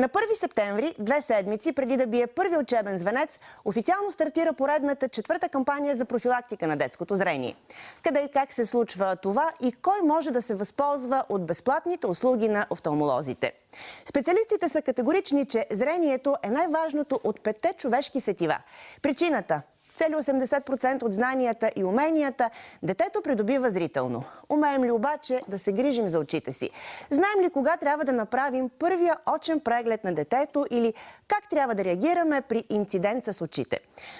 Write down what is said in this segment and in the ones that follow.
На 1 септември, 2 седмици преди да бие първи учебен звънец, официално стартира поредната четвърта кампания за профилактика на детското зрение. Къде и как се случва това и кой може да се възползва от безплатните услуги на офталмолозите? Специалистите са категорични, че зрението е най-важното от 5 човешки сетива. Причината – цели 80% от знанията и уменията детето придобива зрително. Умеем ли обаче да се грижим за очите си? Знаем ли кога трябва да направим първия очен преглед на детето или как трябва да реагираме при инцидент с очите?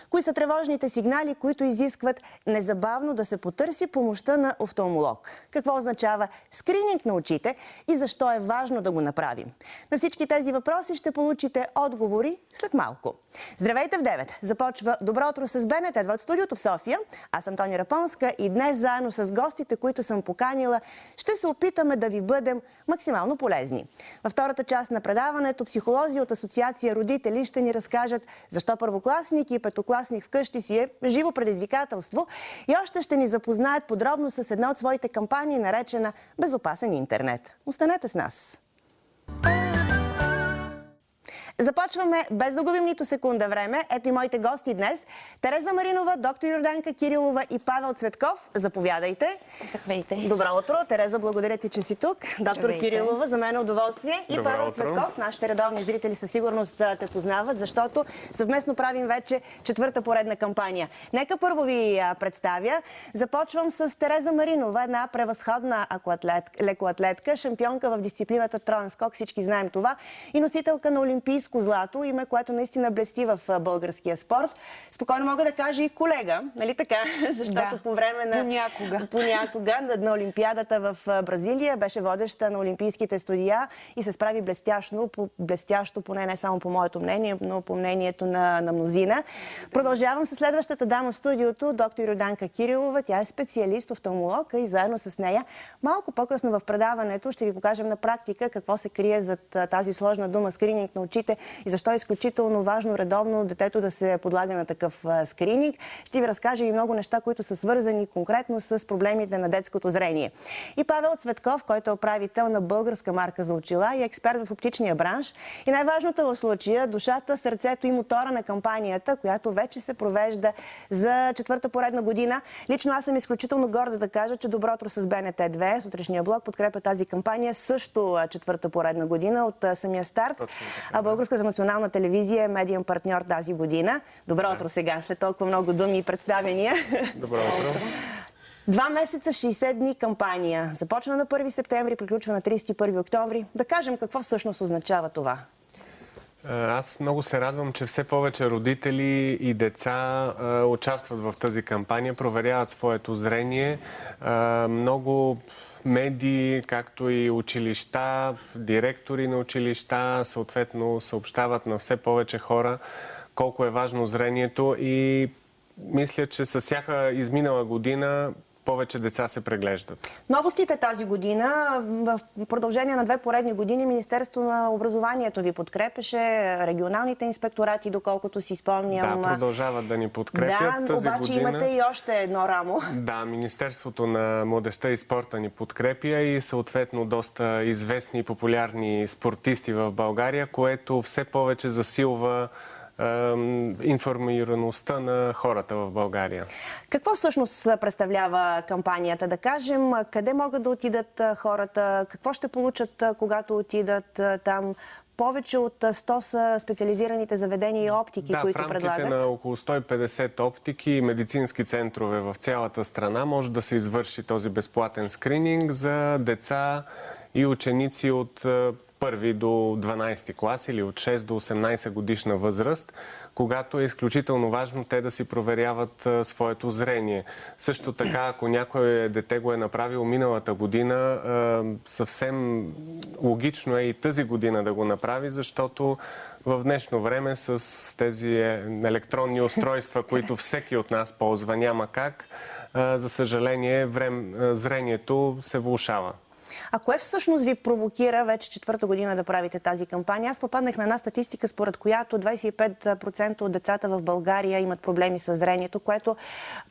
Кои са тревожните сигнали, които изискват незабавно да се потърси помощта на офталмолог? Какво означава скрининг на очите и защо е важно да го направим? На всички тези въпроси ще получите отговори след малко. Здравейте в 9! Започва Добро утро с БНТ 2 от студиото в София. Аз съм Тоня Рапонска и днес заедно с гостите, които съм поканила, ще се опитаме да ви бъдем максимално полезни. Във втората част на предаването психолози от Асоциация Родители ще ни разкажат защо първокласник и петокласник вкъщи си е живо предизвикателство и още ще ни запознаят подробно с една от своите кампании, наречена Безопасен интернет. Останете с нас! Започваме без да губим нито секунда време. Ето и моите гости днес. Тереза Маринова, доктор Йорданка Кирилова и Павел Цветков. Заповядайте. Здравейте. Добро утро. Тереза, благодаря ти, че си тук. Доктор Кирилова, за мен е удоволствие. И Павел Цветков, нашите редовни зрители със сигурност те познават, защото съвместно правим вече четвърта поредна кампания. Нека първо ви представя. Започвам с Тереза Маринова, една превъзходна лекоатлетка, шампионка в дисциплината троен скок, всички знаем това, и носителка на олимпийско злато, име, което наистина блести в българския спорт. Спокойно мога да кажа и колега, нали така? Защото по време на... Понякога на Олимпиадата в Бразилия беше водеща на олимпийските студия и се справи блестящо, поне не само по моето мнение, но по мнението на мнозина. Продължавам с следващата дама в студиото, доктор Йорданка Кирилова. Тя е специалист, офталмолог и заедно с нея малко по-късно в предаването ще ви покажем на практика какво се крие зад тази сложна дума скрининг на очите и защо е изключително важно редовно детето да се подлага на такъв скрининг. Ще ви разкажа и много неща, които са свързани конкретно с проблемите на детското зрение. И Павел Цветков, който е управител на българска марка за очила и експерт в оптичния бранш. И най-важното в случая – душата, сърцето и мотора на кампанията, която вече се провежда за четвърта поредна година. Лично аз съм изключително горда да кажа, че Добро утро с БНТ 2, сутрешния блок, подкрепя тази кампания също четвърта поредна година от самия старт. А Българската национална телевизия е медиен партньор тази година. Добро утро сега, след толкова много думи и представения. Добро утро. 2 месеца, 60 дни кампания. Започна на 1 септември, приключва на 31 октомври. Да кажем какво всъщност означава това. Аз много се радвам, че все повече родители и деца участват в тази кампания, проверяват своето зрение. Много медии, както и училища, директори на училища, съответно съобщават на все повече хора колко е важно зрението и мисля, че с всяка изминала година повече деца се преглеждат. Новостите тази година, в продължение на 2 поредни години, Министерството на образованието ви подкрепеше, регионалните инспекторати, доколкото си спомням. Да, продължават да ни подкрепят тази обаче година. Имате и още едно рамо. Да, Министерството на младежта и спорта ни подкрепя и съответно доста известни и популярни спортисти в България, което все повече засилва информираността на хората в България. Какво всъщност представлява кампанията? Да кажем, къде могат да отидат хората, какво ще получат, когато отидат там? Повече от 100 са специализираните заведения и оптики, които предлагат. Да, в рамките на около 150 оптики и медицински центрове в цялата страна може да се извърши този безплатен скрининг за деца и ученици от 1 до 12 клас или от 6 до 18 годишна възраст, когато е изключително важно те да си проверяват своето зрение. Също така, ако някое дете го е направило миналата година, съвсем логично е и тази година да го направи, защото в днешно време с тези електронни устройства, които всеки от нас ползва, няма как, за съжаление, зрението се влошава. А кое всъщност ви провокира вече четвърта година да правите тази кампания? Аз попаднах на една статистика, според която 25% от децата в България имат проблеми с зрението, което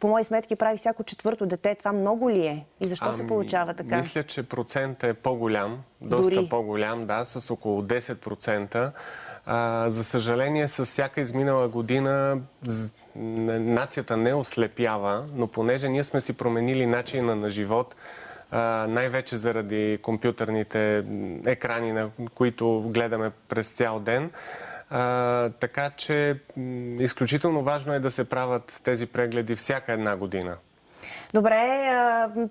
по мои сметки прави всяко четвърто дете. Това много ли е? И защо се получава така? Мисля, че процентът е по-голям, доста по-голям, да, с около 10%. За съжаление, с всяка изминала година нацията не ослепява, но понеже ние сме си променили начина на живот, най-вече заради компютърните екрани, на които гледаме през цял ден. Така че изключително важно е да се правят тези прегледи всяка една година. Добре,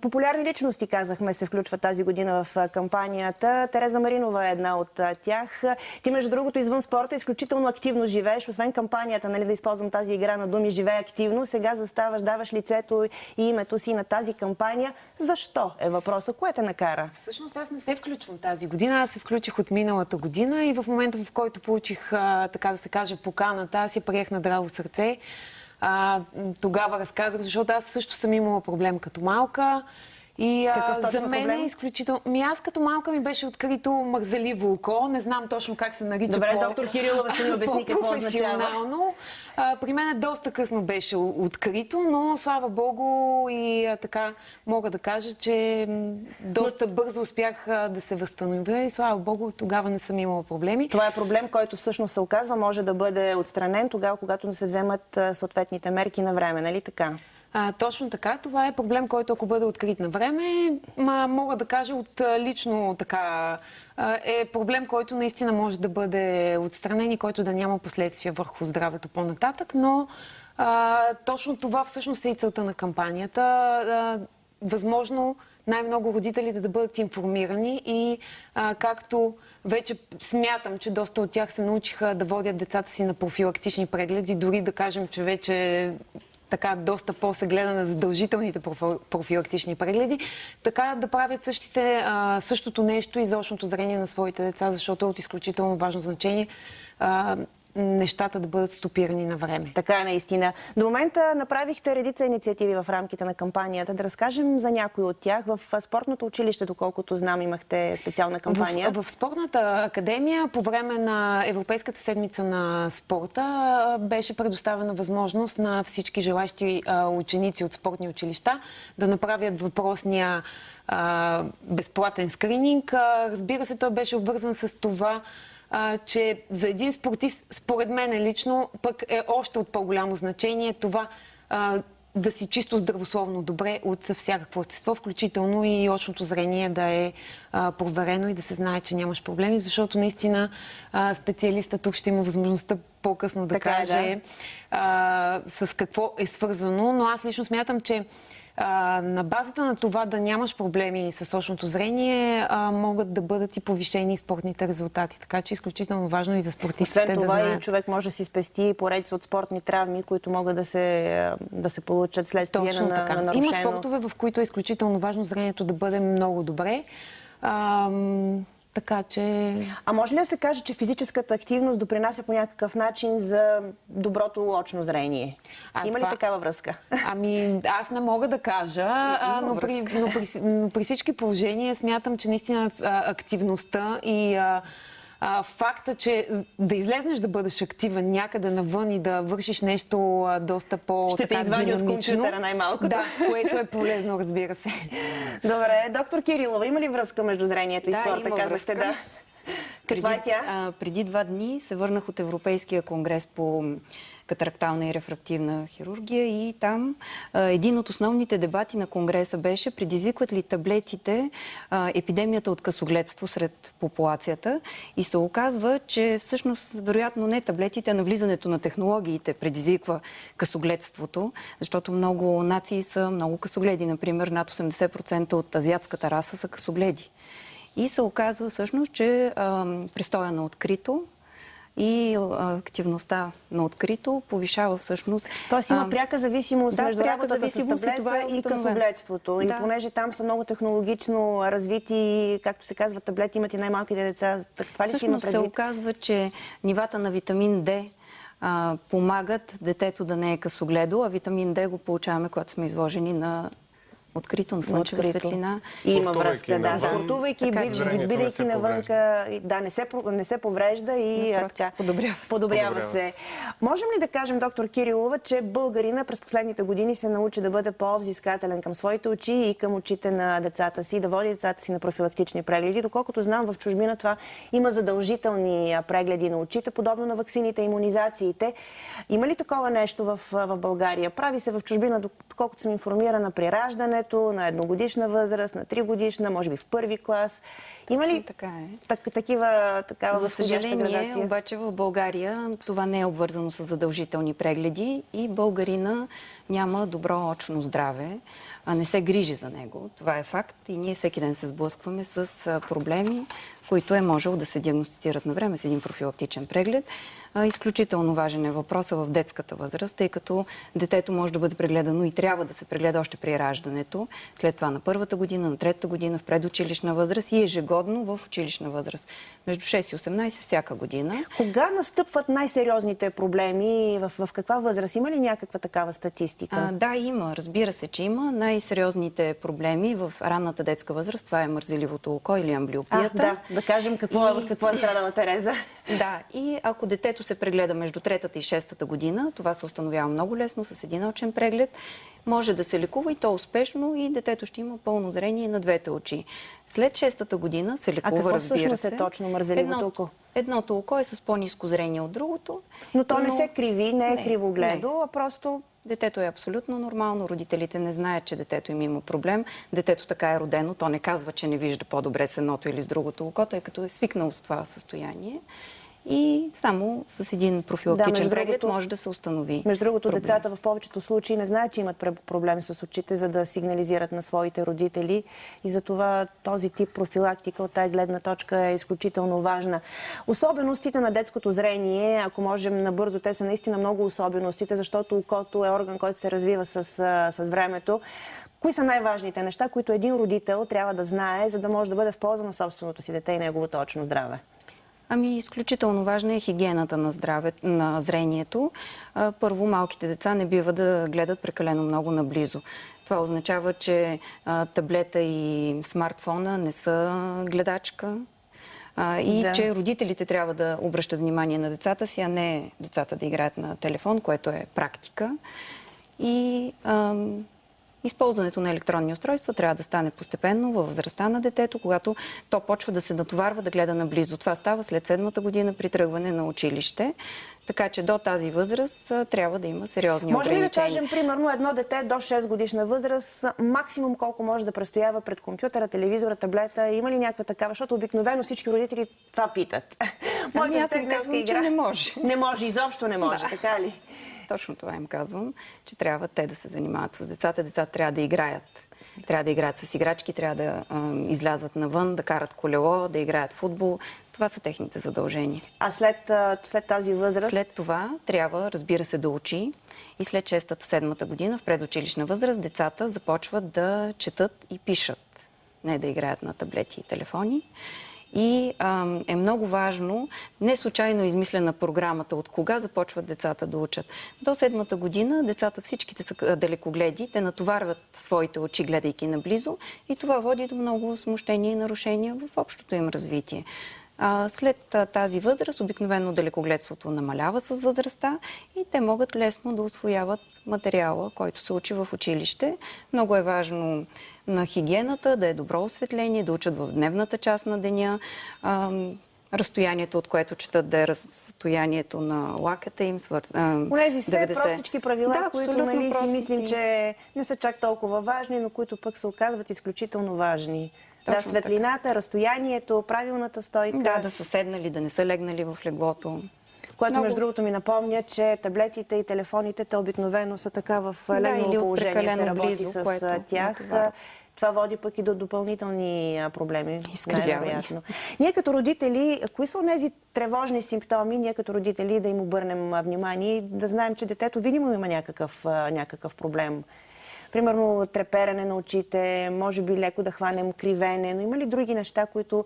популярни личности, казахме, се включват тази година в кампанията. Тереза Маринова е една от тях. Ти, между другото, извън спорта изключително активно живееш. Освен кампанията, нали, да използвам тази игра на думи, живее активно. Сега заставаш, даваш лицето и името си на тази кампания. Защо е въпросът? Кое те накара? Всъщност аз не се включвам тази година. Аз се включих от миналата година и в момента, в който получих, така да се каже, поканата, аз я приех на драго сърце. Тогава разказах, защото аз също съм имала проблем като малка. И за мен е изключително... Аз като малка ми беше открито мързеливо око. Не знам точно как се нарича. Добре, доктор Кирилова ще ми обясни какво означава. При мен доста късно беше открито, но слава Богу и така мога да кажа, че доста бързо успях да се възстановя и слава Богу тогава не съм имала проблеми. Това е проблем, който всъщност се оказва, може да бъде отстранен тогава, когато не се вземат съответните мерки на време, нали така? Точно така. Това е проблем, който ако бъде открит на време, мога да кажа от лично така, е проблем, който наистина може да бъде отстранен и който да няма последствия върху здравето по-нататък, но точно това всъщност е и целта на кампанията. Възможно най-много родителите да бъдат информирани и както вече смятам, че доста от тях се научиха да водят децата си на профилактични прегледи, дори да кажем, че вече така доста по-се гледа на задължителните профилактични прегледи, така да правят същото нещо и за очното зрение на своите деца, защото е от изключително важно значение нещата да бъдат стопирани на време. Така е наистина. До момента направихте редица инициативи в рамките на кампанията. Да разкажем за някои от тях. В спортното училище, доколкото знам, имахте специална кампания. В спортната академия по време на Европейската седмица на спорта беше предоставена възможност на всички желащи ученици от спортни училища да направят въпросния безплатен скрининг. Разбира се, той беше обвързан с това, че за един спортист, според мен лично, пък е още от по-голямо значение това да си чисто здравословно добре от всякакво естество, включително и очното зрение да е проверено и да се знае, че нямаш проблеми, защото наистина специалистът тук ще има възможността по-късно да каже с какво е свързано, но аз лично смятам, че на базата на това да нямаш проблеми с очното зрение, могат да бъдат и повишени спортните резултати. Така че е изключително важно и за спортистите да знаят. Освен това и човек може да си спести поредица от спортни травми, които могат да се получат следствие на нарушено. Има спортове, в които е изключително важно зрението да бъде много добре. Така че... А може ли да се каже, че физическата активност допринася по някакъв начин за доброто очно зрение? Има ли такава връзка? Аз не мога да кажа, но при всички положения смятам, че наистина активността и факта, че да излезнеш да бъдеш активен някъде навън и да вършиш нещо доста по-динамично. Ще те извади от компютъра най-малкото. Да, което е полезно, разбира се. Добре, доктор Кирилова, има ли връзка между зрението и спорта? Казахте, да. Каква е тя? Преди 2 дни се върнах от Европейския конгрес по катарактална и рефрактивна хирургия и там един от основните дебати на конгреса беше: предизвикват ли таблетите епидемията от късогледство сред популацията? И се оказва, че всъщност вероятно не таблетите, а навлизането на технологиите предизвиква късогледството, защото много нации са много късогледи. Например, над 80% от азиатската раса са късогледи. И се оказва всъщност, че престоя на открито и активността на открито повишава всъщност... Тоест има пряка зависимост между работата с таблета и късогледството. И понеже там са много технологично развити, както се казва, таблети имат и най-малките деца. Това ли си има предвид? Всъщност се оказва, че нивата на витамин D помагат детето да не е късогледо, а витамин D го получаваме, когато сме изложени на открито, на слънчева светлина. И има Спортувайки връзка, да. навън, Спортувайки, зрението бидейки не се навънка, да, не се поврежда и Напротив, така, подобрява подобрява се. Можем ли да кажем, доктор Кирилова, че българина през последните години се научи да бъде по-взискателен към своите очи и към очите на децата си, да води децата си на профилактични прегледи? Доколкото знам, в чужбина това има задължителни прегледи на очите, подобно на ваксините, имунизациите. Има ли такова нещо в България? Прави се в чужбина, доколкото съм информирана, при раждането, на едногодишна възраст, на 3-годишна, може би в първи клас. Има ли Така е. такава За възходяща съжаление, градация? обаче в България това не е обвързано с задължителни прегледи и българина няма добро очно здраве, а не се грижи за него. Това е факт и ние всеки ден се сблъскваме с проблеми, които е можело да се диагностицират на време с един профилактичен преглед. Изключително важен е въпросът в детската възраст, тъй като детето може да бъде прегледано и трябва да се прегледа още при раждането, след това на първата година, на третата година, в предучилищна възраст и ежегодно в училищна възраст. Между 6 и 18 всяка година. Кога настъпват най-сериозните проблеми? В каква възраст? Има ли някаква такава статистика? Да, има. Разбира се, че има. Най-сериозните проблеми в ранната детска възраст, това е мързеливото око или амблиопията. Да кажем какво е страдала Тереза. Да, и ако детето се прегледа между третата и шестата година, това се установява много лесно с един очен преглед, може да се лекува и то успешно и детето ще има пълно зрение на двете очи. След шестата година се лекува, разбира се. А какво всъщност е точно мързеливото око? Едното око е с по-ниско зрение от другото. Но то не се криви, не е кривогледо, а просто... Детето е абсолютно нормално, родителите не знаят, че детето им има проблем. Детето така е родено, то не казва, че не вижда по-добре с едното или с другото око, тъй като е свикнал с това състояние. И само с един профилактичен преглед може да се установи. Между другото, децата в повечето случаи не знаят, че имат проблем с очите, за да сигнализират на своите родители. И затова този тип профилактика от тази гледна точка е изключително важна. Особеностите на детското зрение, ако можем набързо, те са наистина много особеностите, защото окото е орган, който се развива с времето. Кои са най-важните неща, които един родител трябва да знае, за да може да бъде в полза на собственото си дете и неговото очно здраве? Изключително важна е хигиената на зрението. Първо, малките деца не бива да гледат прекалено много наблизо. Това означава, че таблета и смартфона не са гледачка че родителите трябва да обръщат внимание на децата си, а не децата да играят на телефон, което е практика. И използването на електронни устройства трябва да стане постепенно във възрастта на детето, когато то почва да се натоварва да гледа наблизо. Това става след 7-та година при тръгване на училище. Така че до тази възраст трябва да има сериозни ограничения. Може ли да кажем, примерно, едно дете до 6 годишна възраст, максимум колко може да престоява пред компютъра, телевизора, таблета? Има ли някаква такава? Защото обикновено всички родители това питат. Аз им казвам, че не може. Не може, изобщо не може, така ли? Точно това им казвам, че трябва те да се занимават с децата. Децата трябва да играят. Трябва да играят с играчки, трябва да излязат навън, да карат колело, да играят футбол. Това са техните задължения. А след тази възраст? След това трябва, разбира се, да учи. И след 6-та-7-та година в предучилищна възраст децата започват да четат и пишат. Не да играят на таблети и телефони. И е много важно, не случайно измислена програмата от кога започват децата да учат. До 7-та година децата всичките са далекогледи, те натоварват своите очи, гледайки наблизо и това води до много смущения и нарушения в общото им развитие. След тази възраст обикновено далекогледството намалява с възрастта и те могат лесно да усвояват материала, който се учи в училище. Много е важно на хигиената, да е добро осветление, да учат в дневната част на деня, разстоянието, от което четат, да е разстоянието на лакъта им. Унези все простички правила, които си мислим, че не са чак толкова важни, но които пък се оказват изключително важни. Да, светлината, разстоянието, правилната стойка. Да са седнали, да не са легнали в леглото. Което, между другото, ми напомня, че таблетите и телефоните, те обикновено са така в легнало положение, се работи с тях. Това води пък и до допълнителни проблеми, най-вероятно. Ние като родители, кои са тези тревожни симптоми, ние като родители да им обърнем внимание и да знаем, че детето видимо има някакъв проблем? Примерно треперене на очите, може би леко да хванем кривене, но има ли други неща, които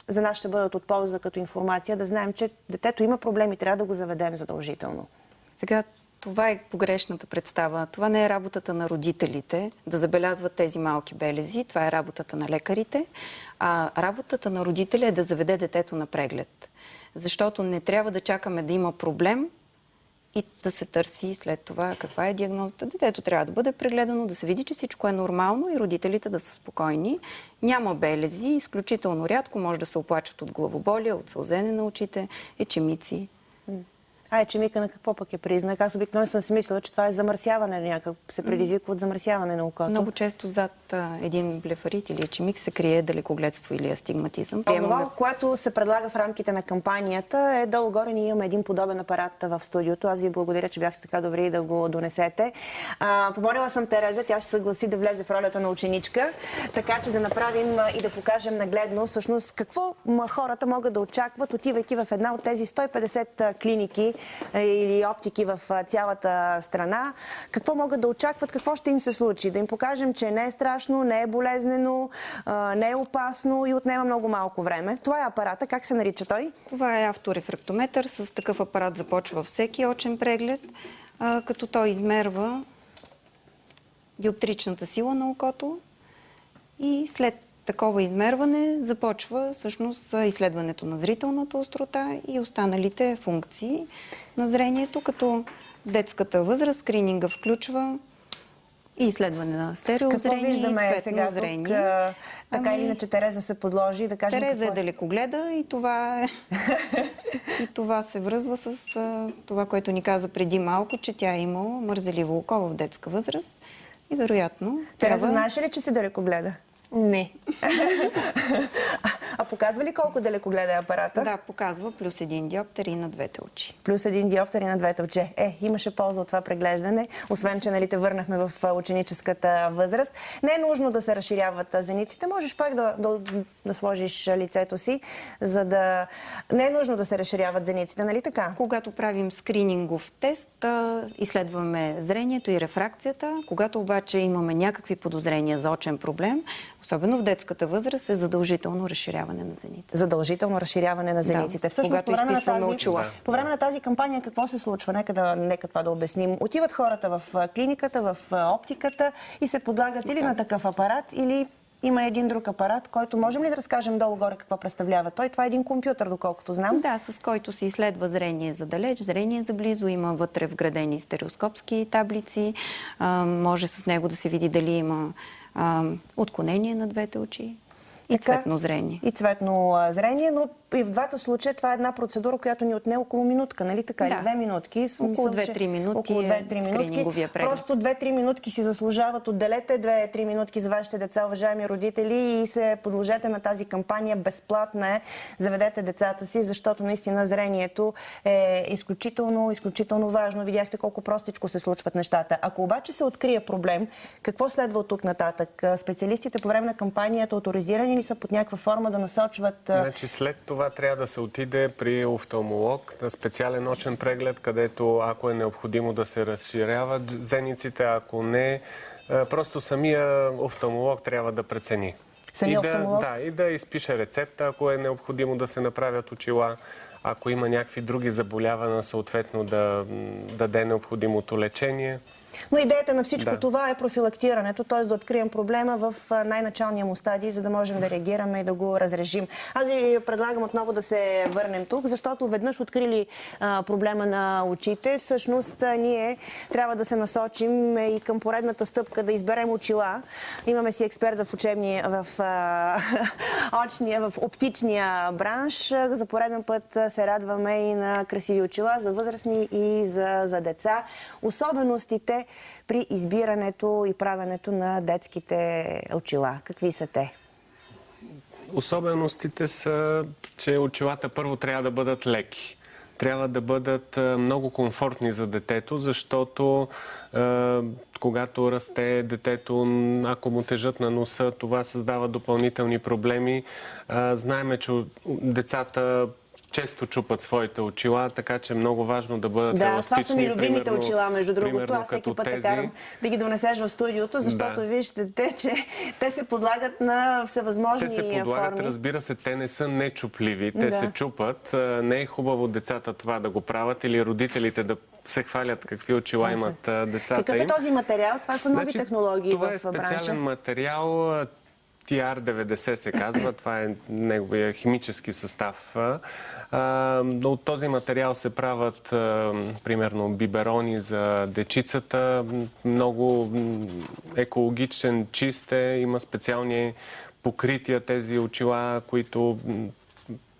за нас ще бъдат от полза като информация, да знаем, че детето има проблеми, трябва да го заведем задължително? Сега Това е погрешната представа. Това не е работата на родителите да забелязват тези малки белези. Това е работата на лекарите. А работата на родителя е да заведе детето на преглед. Защото не трябва да чакаме да има проблем и да се търси след това каква е диагнозата. Детето трябва да бъде прегледано, да се види, че всичко е нормално и родителите да са спокойни. Няма белези, изключително рядко може да се оплачат от главоболия, от сълзене на очите, ечемици. Ечемика на какво пък е признак? Аз обикновено съм си мислила, че това е замърсяване някак, се предизвиква от замърсяване на окото. Много често зад един блефарит или ечемик се крие далекогледство или астигматизъм. Това, което се предлага в рамките на кампанията е долу-горе. Ние имаме един подобен апарат в студиото. Аз ви благодаря, че бяхте така добри да го донесете. Помолила съм Тереза, тя се съгласи да влезе в ролята на ученичка, така че да направим и да покажем нагледно всъщност какво хората могат да очакват, отивайки в една от тези 150 клиники или оптики в цялата страна. Какво могат да очакват, какво ще им се случи? Да им покажем, че не е страшно, не е болезнено, не е опасно и отнема много малко време. Това е апарата. Как се нарича той? Това е авторефрактометър. С такъв апарат започва всеки очен преглед, като той измерва диоптричната сила на окото и след такова измерване започва всъщност изследването на зрителната острота и останалите функции на зрението, като детската възраст скрининга включва и изследване на стереозрение и цветно зрение. Така или иначе Тереза се подложи да кажем Тереза е далекогледа и това се връзва с това, което ни каза преди малко, че тя е имала мързеливо око в детска възраст и вероятно... Тереза, знаеш ли, че си далекогледа? Не. А показва ли колко далеко гледа апарата? Да, показва плюс 1 диоптер и на двете очи. Плюс 1 диоптер и на двете очи. Имаше полза от това преглеждане, освен че те върнахме в ученическата възраст. Не е нужно да се разширяват зениците. Можеш пак да сложиш лицето си, за да... Не е нужно да се разширяват зениците, нали така? Когато правим скринингов тест, изследваме зрението и рефракцията. Когато обаче имаме някакви подозрения за очен проблем, особено в детската възраст, е задължително разширяване на зениците. Задължително разширяване на зениците. Да, всъщност, по време на тази кампания какво се случва? Нека това да обясним. Отиват хората в клиниката, в оптиката и се подлагат или на такъв апарат, или има един друг апарат, който можем ли да разкажем долу-горе какво представлява? Това е един компютър, доколкото знам. Да, с който се изследва зрение за далеч, зрение за близо. Има вътре вградени стереоскопски таблици. Може с него да се види дали има отклонение на двете очи и цветно зрение. И цветно зрение, но и в двата случая това е една процедура, която ни отне около минутка, нали така? Да. Или 2 минутки. Около 2-3 минути е скрининговия преглед. Просто 2-3 минутки си заслужават. Отделете 2-3 минутки за вашите деца, уважаеми родители, и се подложете на тази кампания. Безплатна е. Заведете децата си, защото наистина зрението е изключително важно. Видяхте колко простичко се случват нещата. Ако обаче се открие проблем, какво следва от тук нататък? Специалистите по време на кампанията оторизирани ли са под някаква форма да насочват... Значи след това трябва да се отиде при офталмолог на специален очен преглед, където ако е необходимо да се разширяват зениците, ако не, просто самия офталмолог трябва да прецени. И да изпише рецепта, ако е необходимо да се направят очила. Ако има някакви други заболявания, съответно да даде необходимото лечение. Но идеята на всичко това е профилактирането, т.е. да открием проблема в най-началния му стадий, за да можем да реагираме и да го разрешим. Аз ви предлагам отново да се върнем тук, защото веднъж открили проблема на очите, всъщност ние трябва да се насочим и към поредната стъпка, да изберем очила. Имаме си експерт в оптичния бранш. За пореден път се радваме и на красиви очила за възрастни и за деца. Особеностите при избирането и правенето на детските очила. Какви са те? Особеностите са, че очилата първо трябва да бъдат леки. Трябва да бъдат много комфортни за детето, защото когато расте детето, ако му тежат на носа, това създава допълнителни проблеми. Знаеме, че децата често чупат своите очила, така че е много важно да бъдат еластични. Това са ми любимите очила, между другото. Аз всеки път те карам да ги донесеш в студиото, защото виждате, че те се подлагат на всевъзможни форми. Те се подлагат, разбира се, те не са нечупливи, те се чупат. Не е хубаво децата това да го правят или родителите да се хвалят какви очила имат децата Какъв е им. този материал? Това са нови технологии в бранша. Това е специален материал, TR90 се казва, това е неговия химически състав. От този материал се правят, примерно, биберони за дечицата. Много екологичен, чист е, има специални покрития тези очила, които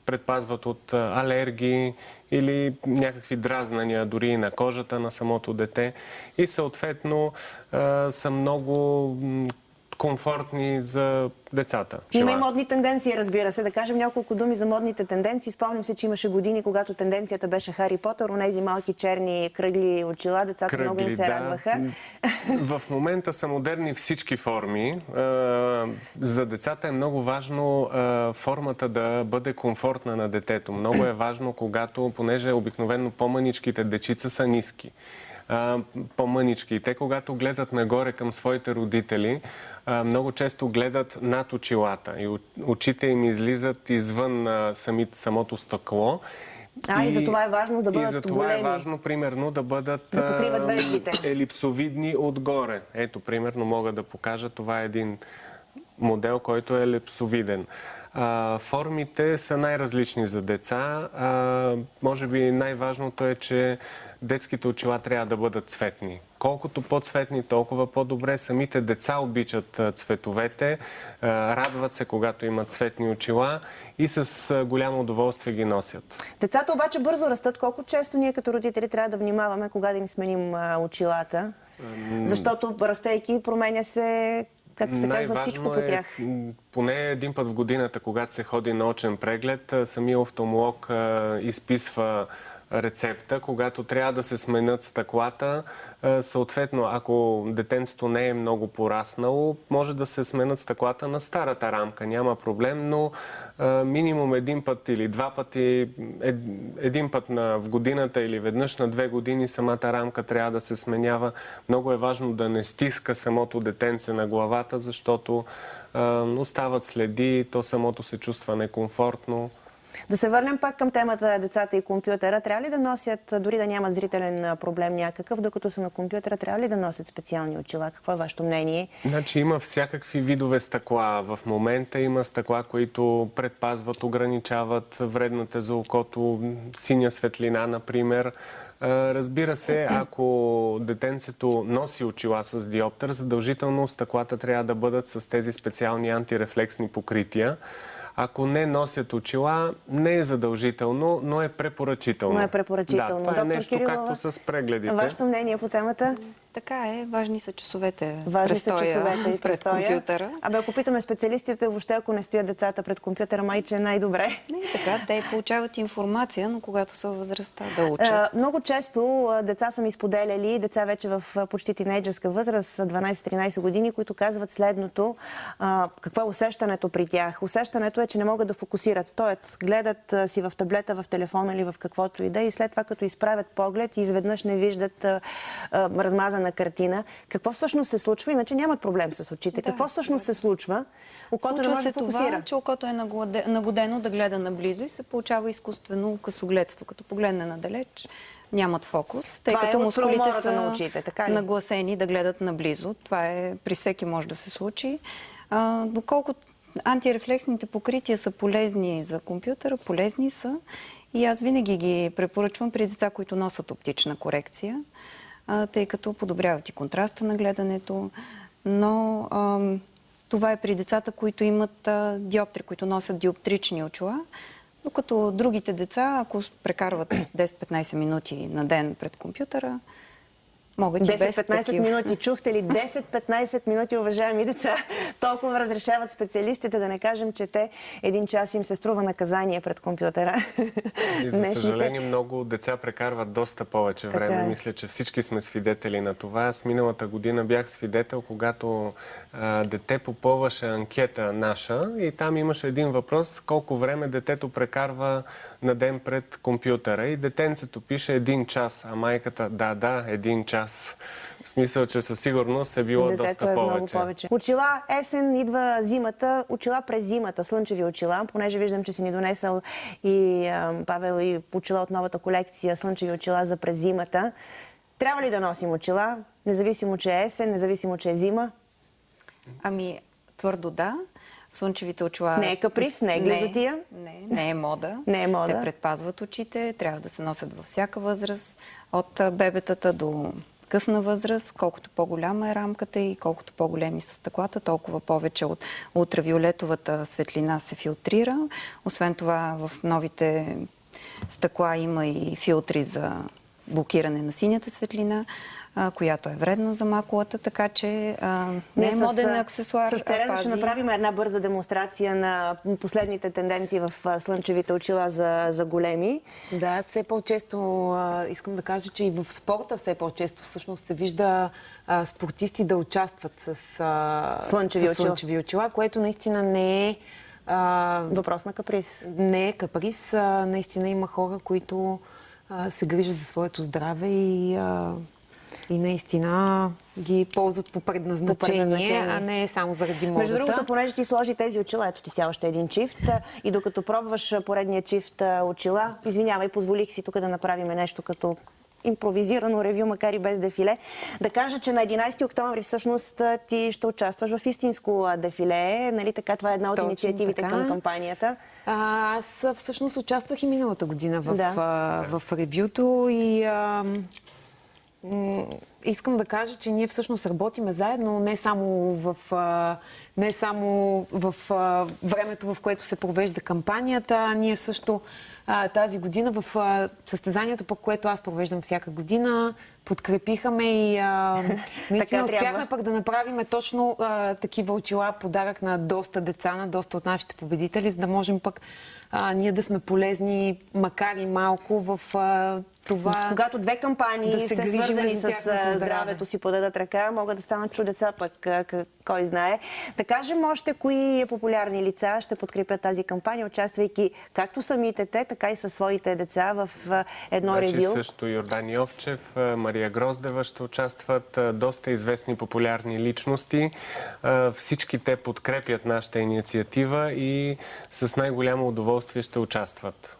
предпазват от алергии или някакви дразнания дори и на кожата на самото дете. И съответно са много комфортни за децата. Има и модни тенденции, разбира се. Да кажем няколко думи за модните тенденции. Спомням се, че имаше години, когато тенденцията беше Хари Потър, онези малки черни кръгли очила. Децата много им се радваха. В момента са модерни всички форми. За децата е много важно формата да бъде комфортна на детето. Много е важно, когато, понеже обикновено по-мъничките дечица са ниски. По-мънички. И те, когато гледат нагоре към своите родители, много често гледат над очилата и очите им излизат извън самото стъкло. И за това е важно да бъдат големи. И за това е важно, примерно, да бъдат да покриват веждите. Елипсовидни отгоре. Ето, примерно, мога да покажа. Това е един модел, който е елипсовиден. Формите са най-различни за деца. Може би най-важното е, че детските очила трябва да бъдат цветни. Колкото по-цветни, толкова по-добре. Самите деца обичат цветовете, радват се, когато имат цветни очила и с голямо удоволствие ги носят. Децата обаче бързо растат. Колко често ние като родители трябва да внимаваме кога да им сменим очилата? Защото растейки променя се, както се казва, всичко по тях. Поне един път в годината, когато се ходи на очен преглед, самия офталмолог изписва рецепта, когато трябва да се сменят стъклата. Съответно, ако детенцето не е много пораснало, може да се сменят стъклата на старата рамка. Няма проблем, но минимум един път или два пъти, един път в годината или веднъж на 2 години самата рамка трябва да се сменява. Много е важно да не стиска самото детенце на главата, защото остават следи, то самото се чувства некомфортно. Да се върнем пак към темата децата и компютъра. Трябва ли да носят, дори да нямат зрителен проблем някакъв, докато са на компютъра, трябва ли да носят специални очила? Какво е вашето мнение? Значи има всякакви видове стъкла. В момента има стъкла, които предпазват, ограничават вредната за окото, синя светлина, например. Разбира се, ако детенцето носи очила с диоптър, задължително стъклата трябва да бъдат с тези специални антирефлексни покрития. Ако не носят очила, не е задължително, но е препоръчително. Но е препоръчително. Да, това е нещо както с прегледите. Вашето мнение по темата? Така е. Важни са часовете. Важни са часовете и пред компютъра. Ако питаме специалистите, въобще ако не стоят децата пред компютъра, майче е най-добре. Не, така. Те получават информация, но когато са възрастта да учат. Много често деца са ми споделяли, деца вече в почти тинейджърска възраст, 12-13 години, които казват следното. Какво е усещането при тях? Усещането е, че не могат да фокусират. Тоест, гледат си в таблета, в телефона или в каквото и да, и след това, като изправят поглед, изведнъж не виждат размазана картина. Какво всъщност се случва? Иначе нямат проблем с очите. Да, какво всъщност се случва? Окото не може да фокусира. Това, че окото е нагодено да гледа наблизо и се получава изкуствено късогледство. Като погледне надалеч, нямат фокус, тъй като мускулите са на очите, така ли? нагласени да гледат наблизо. Това при всеки може да се случи. Доколко антирефлексните покрития са полезни за компютъра, полезни са и аз винаги ги препоръчвам при деца, които носят оптична корекция, тъй като подобряват и контраста на гледането, но това е при децата, които имат диоптри, които носят диоптрични очила, докато другите деца, ако прекарват 10-15 минути на ден пред компютъра, могат и без 10-15 минути. Чухте ли? 10-15 минути, уважаеми деца. Толкова разрешават специалистите, да не кажем, че те 1 час им се струва наказание пред компютъра. И за съжаление, много деца прекарват доста повече време. Мисля, че всички сме свидетели на това. Аз миналата година бях свидетел, когато дете попълваше анкета наша и там имаше един въпрос, колко време детето прекарва на ден пред компютъра. И детенцето пише 1 час, а майката, да, 1 час. В смисъл, че със сигурност е било Детето доста е много повече. повече. Очила, есен, идва зимата, очила през зимата, слънчеви очила, понеже виждам, че си ни донесъл и Павел и очила от новата колекция слънчеви очила за през зимата. Трябва ли да носим очила, независимо, че е есен, независимо, че е зима? Ами, твърдо да. Слънчевите очила... Не е каприз, не е глизотия? Не е мода. Не е мода. Те предпазват очите, трябва да се носят във всяка възраст, от бебетата до късна възраст. Колкото по-голяма е рамката и колкото по-големи са стъклата, толкова повече от ултравиолетовата светлина се филтрира. Освен това, в новите стъкла има и филтри за блокиране на синята светлина, която е вредна за макулата, така че не е моден аксесуар. С Тереза ще направим една бърза демонстрация на последните тенденции в слънчевите очила за големи. Да, все по-често искам да кажа, че и в спорта все по-често всъщност се вижда спортисти да участват с слънчеви очила, което наистина не е въпрос на каприз. Не е каприз. Наистина има хора, които се грижат за своето здраве и наистина ги ползват по предназначение, а не само заради модата. Между другото, понеже ти сложи тези очила, ето ти сега още един чифт, и докато пробваш поредния чифт очила, извинявай, позволих си тук да направим нещо като импровизирано ревю, макар и без дефиле. Да кажа, че на 11 октомври всъщност ти ще участваш в истинско дефиле. Нали така? Това е една от инициативите към кампанията. Аз всъщност участвах и миналата година в ревюто и искам да кажа, че ние всъщност работиме заедно не само в времето, в което се провежда кампанията. Ние също тази година в състезанието, по което аз провеждам всяка година, подкрепихаме и наистина успяхме пък да направим точно такива очила подарък на доста деца, на доста от нашите победители, за да можем пък ние да сме полезни, макар и малко, в това. Когато две кампании са свързани с здравето си, подадат ръка, могат да станат чудеса, пък кой знае. Да кажем още кои популярни лица ще подкрепят тази кампания, участвайки както самите те, така и със своите деца в едно ревю. Също Йордан Йовчев, Мария Гроздева ще участват, доста известни популярни личности. Всички те подкрепят нашата инициатива и с най-голямо удоволствие ще участват.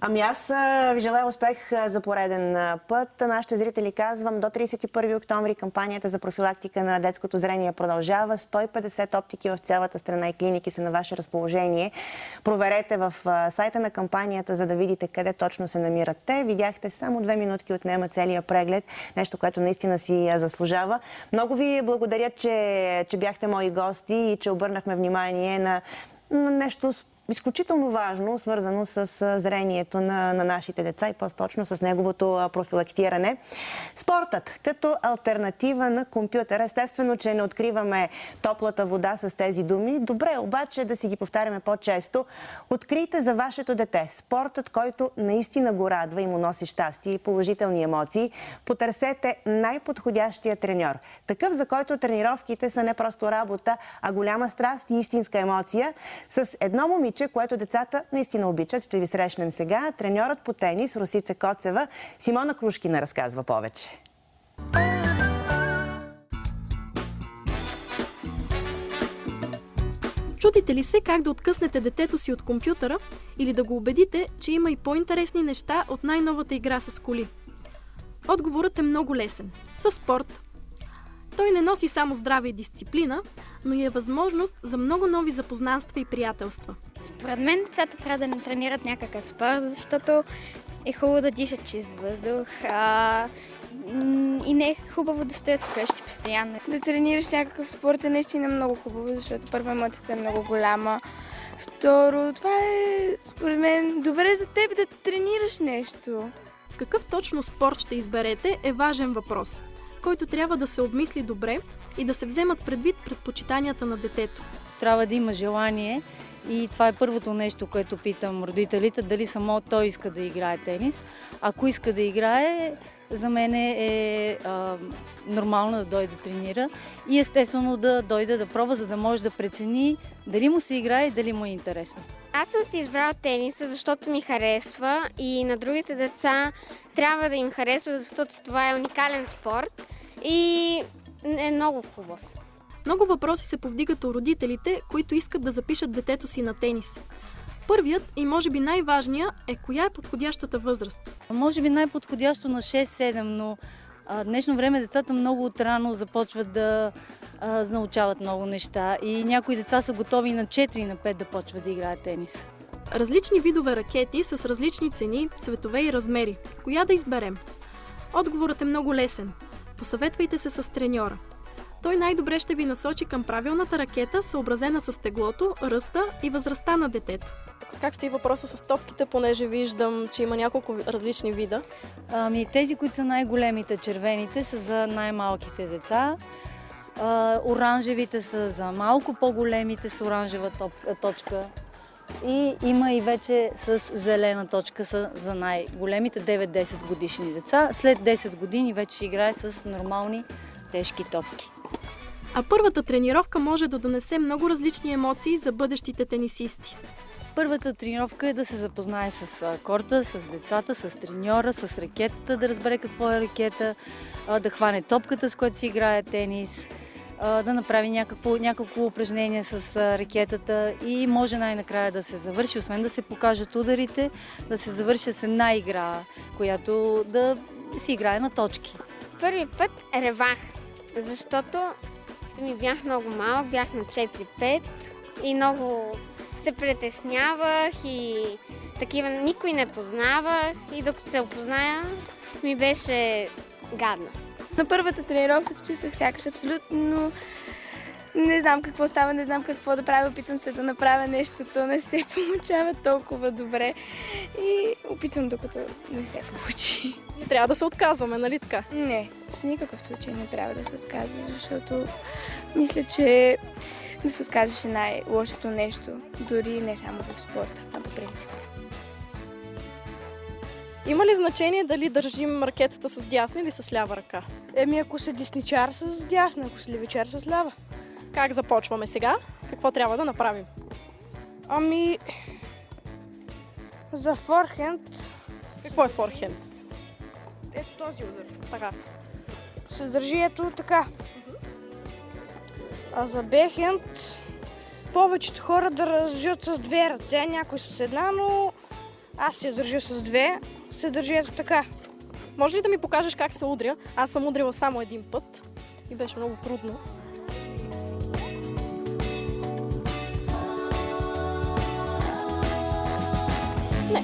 Ами аз ви желая успех за пореден път. Нашите зрители казвам, до 31 октомври кампанията за профилактика на детското зрение продължава. 150 оптики в цялата страна и клиники са на ваше разположение. Проверете в сайта на кампанията, за да видите къде точно се намират те. Видяхте, само 2 минутки отнема целият преглед. Нещо, което наистина си заслужава. Много ви благодаря, че бяхте мои гости и че обърнахме внимание на нещо изключително важно, свързано с зрението на нашите деца и по-точно с неговото профилактиране. Спортът като алтернатива на компютъра. Естествено, че не откриваме топлата вода с тези думи. Добре, обаче да си ги повтаряме по-често. Открийте за вашето дете спортът, който наистина го радва и му носи щастие и положителни емоции. Потърсете най-подходящия треньор. Такъв, за който тренировките са не просто работа, а голяма страст и истинска емоция. С едно момиче, което децата наистина обичат. Ще ви срещнем сега. Треньорът по тенис Росица Коцева. Симона Крушкина разказва повече. Чудите ли се как да откъснете детето си от компютъра или да го убедите, че има и по-интересни неща от най-новата игра с коли? Отговорът е много лесен. Със спорт. Той не носи само здраве и дисциплина, но и е възможност за много нови запознанства и приятелства. Според мен децата трябва да не тренират някакъв спорт, защото е хубаво да дишат чист въздух и не е хубаво да стоят вкъщи постоянно. Да тренираш някакъв спорт е наистина много хубаво, защото първо емоцията е много голяма. Второ, това е според мен добре за теб да тренираш нещо. Какъв точно спорт ще изберете е важен въпрос, който трябва да се обмисли добре и да се вземат предвид предпочитанията на детето. Трябва да има желание и това е първото нещо, което питам родителите, дали само той иска да играе тенис. Ако иска да играе, за мен е нормално да дойде да тренира и естествено да дойде да пробва, за да може да прецени дали му се играе и дали му е интересно. Аз съм си избрала тениса, защото ми харесва и на другите деца трябва да им харесва, защото това е уникален спорт. И е много хубав. Много въпроси се повдигат у родителите, които искат да запишат детето си на тенис. Първият и може би най-важният е коя е подходящата възраст. Може би най-подходящо на 6-7, но днешно време децата много отрано започват да научават много неща и някои деца са готови на 4 и на 5 да почват да играят тенис. Различни видове ракети с различни цени, цветове и размери. Коя да изберем? Отговорът е много лесен. Посъветвайте се с треньора. Той най-добре ще ви насочи към правилната ракета, съобразена с теглото, ръста и възрастта на детето. Как стои въпроса с топките, понеже виждам, че има няколко различни вида? Тези, които са най-големите, червените, са за най-малките деца. Оранжевите са за малко по-големите с оранжева точка. И има и вече с зелена точка са за най-големите 9-10 годишни деца. След 10 години вече ще играе с нормални тежки топки. А първата тренировка може да донесе много различни емоции за бъдещите тенисисти. Първата тренировка е да се запознае с корта, с децата, с треньора, с ракетата, да разбере какво е ракета, да хване топката, с която си играе тенис, да направи някакво упражнение с ракетата и може най-накрая да се завърши, освен да се покажат ударите, да се завърши с една игра, която да си играе на точки. Първи път ревах, защото бях много малък, бях на 4-5 и много се притеснявах и такива никой не познавах и докато се опозная ми беше гадно. На първата тренировка се чувствах сякаш абсолютно не знам какво става, не знам какво да правя, опитвам се да направя нещо, то не се получава толкова добре и опитвам докато не се получи. Не трябва да се отказваме, нали така? Не, в никакъв случай не трябва да се отказва, защото мисля, че да се отказваш е най-лошото нещо, дори не само в спорта, а по принцип. Има ли значение дали държим ракетата с дясна или с лява ръка? Ако са десничар с дясна, ако са левичар с лява. Как започваме сега? Какво трябва да направим? За форхенд... Какво е форхенд? Ето този удар. Така. Се държи ето така. А за бекхенд повечето хора държат с две ръце, някой с една, но аз се държа с две, се държи ето така. Може ли да ми покажеш как се удря? Аз съм удрила само един път и беше много трудно. Не.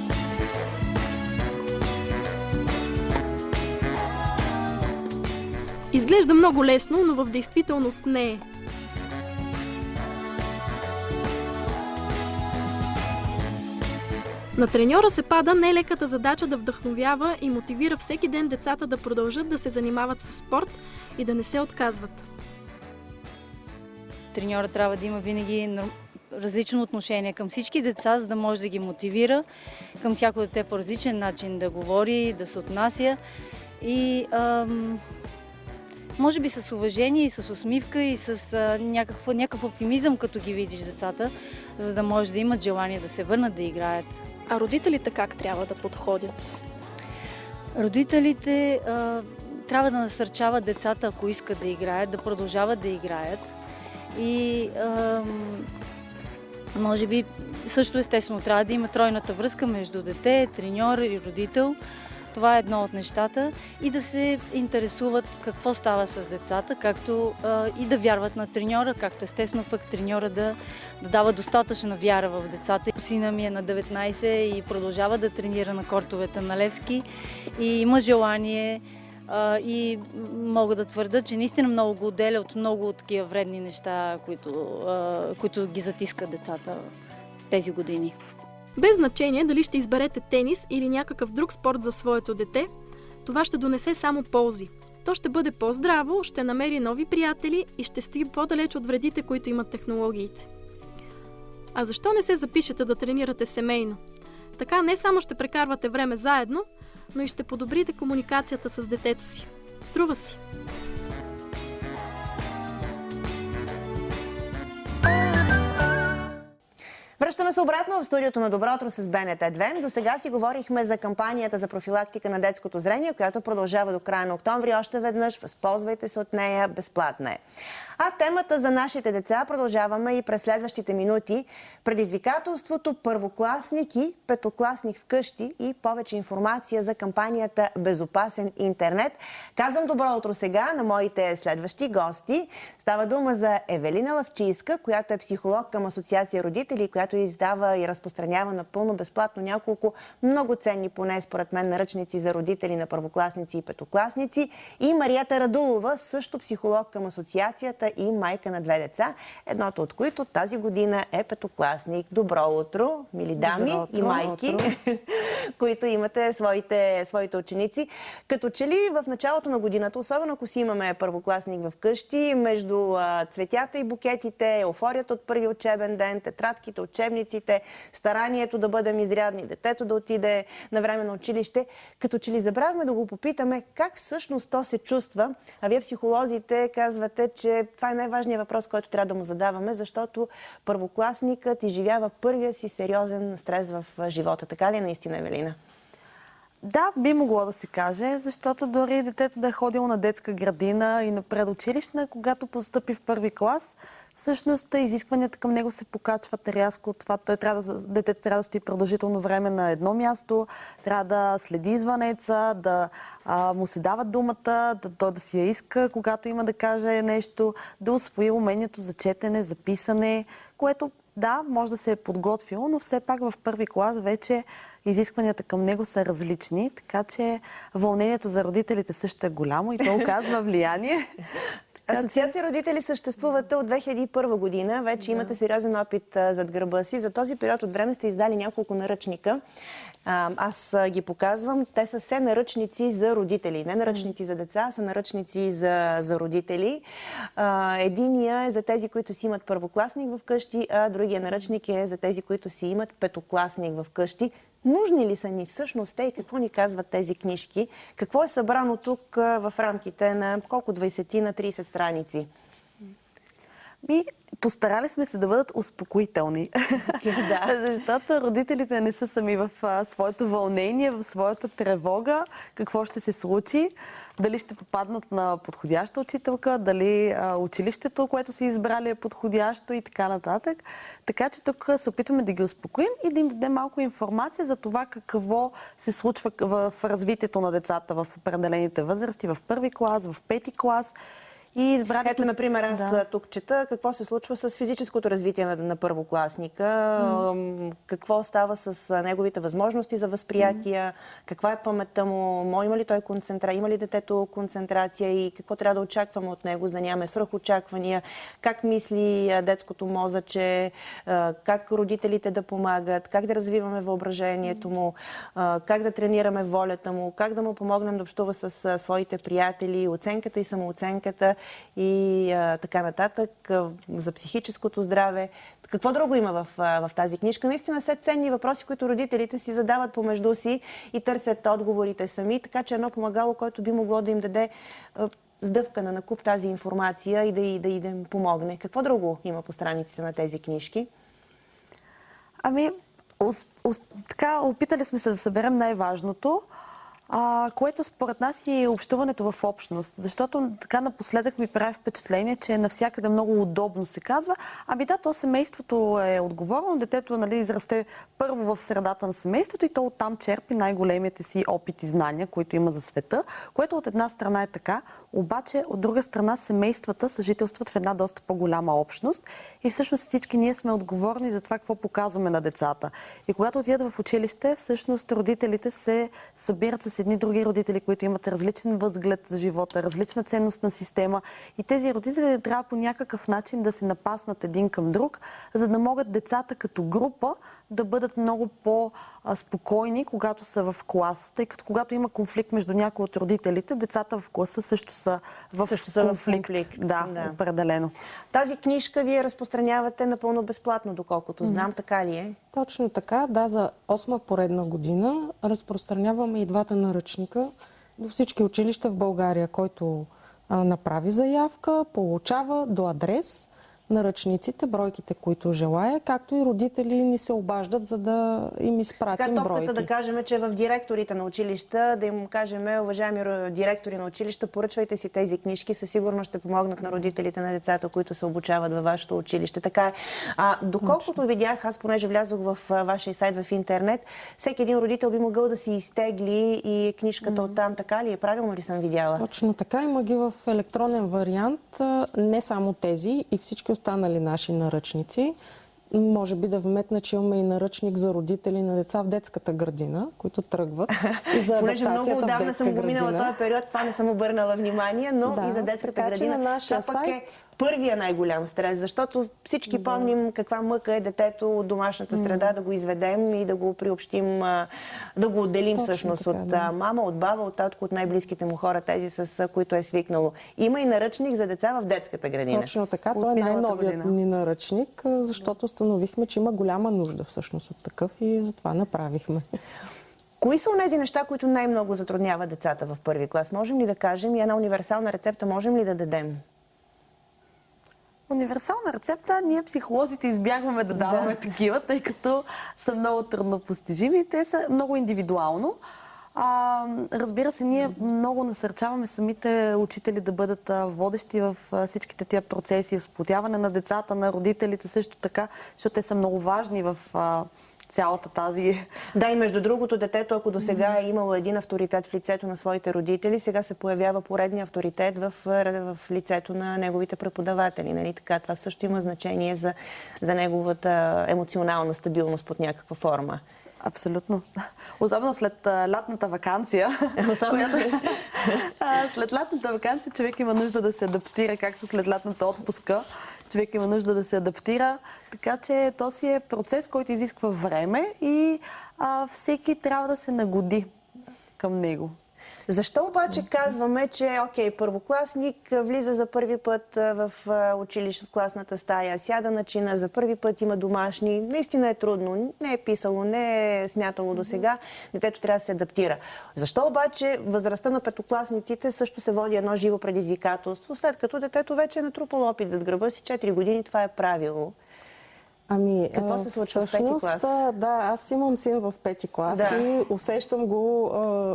Изглежда много лесно, но в действителност не е. На треньора се пада нелеката задача да вдъхновява и мотивира всеки ден децата да продължат да се занимават с спорт и да не се отказват. Треньора трябва да има винаги различно отношение към всички деца, за да може да ги мотивира, към всяко дете по различен начин да говори, да се отнася и може би с уважение и с усмивка и с някакъв оптимизъм, като ги видиш децата, за да може да имат желание да се върнат да играят. А родителите как трябва да подходят? Родителите трябва да насърчават децата, ако искат да играят, да продължават да играят. И може би също естествено трябва да има тройната връзка между дете, треньор и родител. Това е едно от нещата. И да се интересуват какво става с децата, както и да вярват на треньора, както естествено пък треньора да дава достатъчна вяра в децата. Сина ми е на 19 и продължава да тренира на кортовете на Левски и има желание и мога да твърда, че наистина много го отделя от много такива вредни неща, които ги затискат децата тези години. Без значение дали ще изберете тенис или някакъв друг спорт за своето дете, това ще донесе само ползи. То ще бъде по-здраво, ще намери нови приятели и ще стои по-далеч от вредите, които имат технологиите. А защо не се запишете да тренирате семейно? Така не само ще прекарвате време заедно, но и ще подобрите комуникацията с детето си. Струва си! Връщаме Връщаме се обратно в студиото на Добро утро с БНТ 2. До сега си говорихме за кампанията за профилактика на детското зрение, която продължава до края на октомври. Още веднъж възползвайте се от нея, безплатна е. А темата за нашите деца продължаваме и през следващите минути. Предизвикателството първокласник и петокласник вкъщи и повече информация за кампанията Безопасен интернет. Казвам добро утро сега на моите следващи гости. Става дума за Евелина Лавчийска, която е психолог към Асоциация родители, която издава и разпространява напълно безплатно няколко много ценни, поне според мен, наръчници за родители на първокласници и петокласници. И Марията Радулова, също психолог към Асоциацията и майка на 2 деца, едното от които тази година е петокласник. Добро утро, мили дами и майки, които имате своите ученици. Като че ли в началото на годината, особено ако си имаме първокласник вкъщи, между цветята и букетите, еуфорията от първи учебен ден, тетрадките, учебниците, старанието да бъдем изрядни, детето да отиде на време на училище, като че ли забравяме да го попитаме как всъщност то се чувства. А вие, психолозите, казвате, че това е най-важният въпрос, който трябва да му задаваме, защото първокласникът изживява първия си сериозен стрес в живота. Така ли е наистина, Евелина? Да, би могло да се каже, защото дори детето да е ходило на детска градина и на предучилищна, когато постъпи в първи клас, всъщност изискванията към него се покачват рязко. Детето трябва да стои продължително време на едно място, трябва да следи звънеца, да му се дават думата, той да си я иска, когато има да каже нещо, да усвои умението за четене, за писане, което да, може да се е подготвило, но все пак в първи клас вече изискванията към него са различни, така че вълнението за родителите също е голямо и то оказва влияние. Асоциация родители съществувате от 2001 година. Вече имате сериозен опит зад гърба си. За този период от време сте издали няколко наръчника. Аз ги показвам. Те са все наръчници за родители. Не наръчници за деца, а са наръчници за родители. Единия е за тези, които си имат първокласник вкъщи, а другия наръчник е за тези, които си имат петокласник вкъщи. Нужни ли са ни всъщност те и какво ни казват тези книжки? Какво е събрано тук в рамките на колко 20 на 30 страници? Постарали сме се да бъдат успокоителни. Защото родителите не са сами в своето вълнение, в своята тревога, какво ще се случи, дали ще попаднат на подходяща учителка, дали училището, което са избрали е подходящо и така нататък. Така че тук се опитваме да ги успокоим и да им дадем малко информация за това какво се случва в развитието на децата в определените възрасти, в първи клас, в пети клас. Ето, например, аз тук чета какво се случва с физическото развитие на първокласника, какво става с неговите възможности за възприятия, каква е паметта му, има ли той има ли детето концентрация и какво трябва да очакваме от него, за да нямаме свръхочаквания, как мисли детското мозъче, как родителите да помагат, как да развиваме въображението му, как да тренираме волята му, как да му помогнем да общува с своите приятели, оценката и самооценката и така нататък, за психическото здраве. Какво друго има в тази книжка? Наистина са ценни въпроси, които родителите си задават помежду си и търсят отговорите сами, така че едно помагало, което би могло да им даде сдъвкана на куп тази информация и да им помогне. Какво друго има по страниците на тези книжки? Така, опитали сме се да съберем най-важното, което според нас е общуването в общност. Защото така напоследък ми прави впечатление, че навсякъде много удобно се казва. То семейството е отговорно, детето израсте първо в средата на семейството и то оттам черпи най-големите си опит и знания, които има за света, което от една страна е така, обаче от друга страна семействата съжителстват в една доста по-голяма общност и всъщност всички ние сме отговорни за това какво показваме на децата. И когато отидат в училище, всъщност родителите се събират с едни други родители, които имат различен възглед за живота, различна ценностна система и тези родители трябва по някакъв начин да се напаснат един към друг, за да могат децата като група да бъдат много по-спокойни, когато са в клас. Тъй като когато има конфликт между някои от родителите, децата в класа също са в конфликт. Да, определено. Тази книжка вие разпространявате напълно безплатно, доколкото знам, така ли е? Точно така, да, за 8-ма поредна година разпространяваме и двата наръчника до всички училища в България, който направи заявка, получава до адрес наръчниците, бройките, които желая, както и родители ни се обаждат, за да им изпратим така, бройки. топката да кажем, че в директорите на училища, да им кажем, уважаеми директори на училища, поръчвайте си тези книжки, със сигурност ще помогнат на родителите на децата, които се обучават във вашето училище. Така е. Доколкото видях, аз понеже влязох в вашия сайт в интернет, всеки един родител би могъл да си изтегли и книжката оттам, така ли е? Правилно ли съм видяла? Точно така. Има ги в електронен вариант. Не само тези, и всички останали наши наръчници. Може би да вметна, че имаме и наръчник за родители на деца в детската градина, които тръгват и за понеже адаптацията много отдавна съм го минала този период, това не съм обърнала внимание, но и за детската градина. На нашия това пък е първия най-голям стрес, защото всички помним каква мъка е детето от домашната среда да го изведем и да го приобщим, да го отделим всъщност от мама, от баба, от татко, от най-близките му хора, тези с които е свикнало. Има и наръчник за деца в детската градина. Точно така. Той е най-новият ни наръчник, защото установихме, че има голяма нужда всъщност от такъв и затова направихме. Кои са онези неща, които най-много затрудняват децата в първи клас? Можем ли да кажем и една универсална рецепта можем ли да дадем? Универсална рецепта, ние психолозите избягваме да даваме такива, тъй като са много трудно постижими и те са много индивидуално. Разбира се, ние много насърчаваме самите учители да бъдат водещи в всичките тия процеси, в сплотяване на децата, на родителите също така, защото те са много важни в цялата тази... Да, и между другото, детето, ако до сега е имало един авторитет в лицето на своите родители, сега се появява поредния авторитет в лицето на неговите преподаватели. Нали? Така, това също има значение за неговата емоционална стабилност под някаква форма. Абсолютно. Особено след лятната ваканция. След лятната ваканция човек има нужда да се адаптира, както след лятната отпуска. Човек има нужда да се адаптира, така че то си е процес, който изисква време и всеки трябва да се нагоди към него. Защо обаче казваме, че първокласник влиза за първи път в училище, в класната стая, сяда на чина, за първи път има домашни, наистина е трудно, не е писало, не е смятало до сега, детето трябва да се адаптира. Защо обаче възрастта на петокласниците също се води едно живо предизвикателство, след като детето вече е натрупало опит зад гърба си 4 години, това е правило? Какво се случва в пети клас? Да, аз имам син в пети клас и усещам го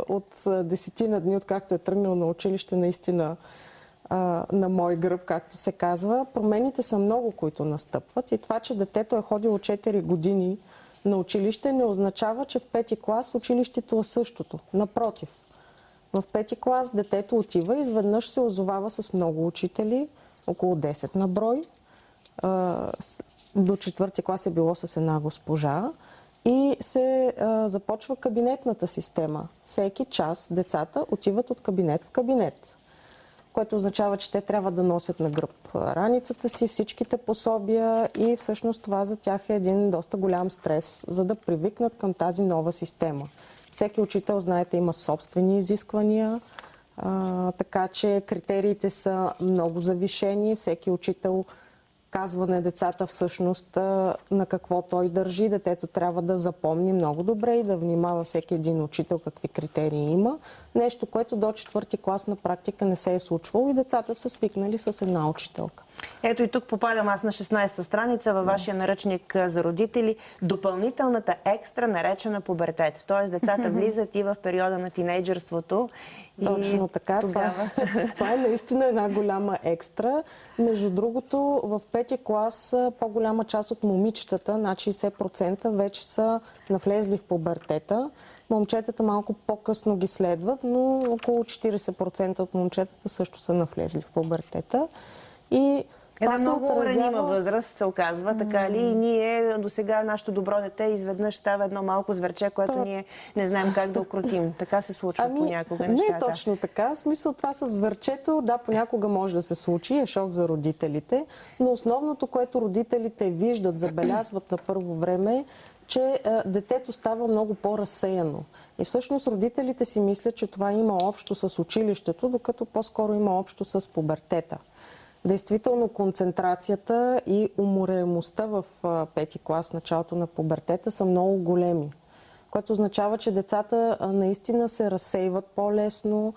от 10 дни, откакто е тръгнал на училище, наистина на мой гръб, както се казва. Промените са много, които настъпват и това, че детето е ходило 4 години на училище, не означава, че в пети клас училището е същото. Напротив, в пети клас детето отива и изведнъж се озовава с много учители, около 10 на брой. До 4-ти клас е било с една госпожа и се започва кабинетната система. Всеки час децата отиват от кабинет в кабинет, което означава, че те трябва да носят на гръб раницата си, всичките пособия и всъщност това за тях е един доста голям стрес, за да привикнат към тази нова система. Всеки учител, знаете, има собствени изисквания, така че критериите са много завишени. Всеки учител казва на децата всъщност на какво той държи. Детето трябва да запомни много добре и да внимава всеки един учител какви критерии има. Нещо, което до 4-ти клас на практика не се е случвало и децата са свикнали с една учителка. Ето и тук попадам аз на 16-та страница във вашия наръчник за родители. Допълнителната екстра, наречена пубертет. Тоест децата влизат и в периода на тинейджърството. Точно така. Тогава... Това е наистина една голяма екстра. Между другото, в пети клас по-голяма част от момичетата, над 60%, вече са навлезли в пубертета. Момчетата малко по-късно ги следват, но около 40% от момчетата също са навлезли в пубертета. И една много ранима възраст се оказва, така ли? И ние до сега, нашето добро дете, изведнъж става едно малко зверче, което ние не знаем как да окрутим. Така се случва понякога нещата. Не е точно така. В смисъл това с зверчето, да, понякога може да се случи, е шок за родителите, но основното, което родителите виждат, забелязват на първо време, че детето става много по-разсеяно. И всъщност родителите си мислят, че това има общо с училището, докато по-скоро има общо с пубертета. Действително концентрацията и уморяемостта в пети клас, началото на пубертета, са много големи, което означава, че децата наистина се разсейват по-лесно,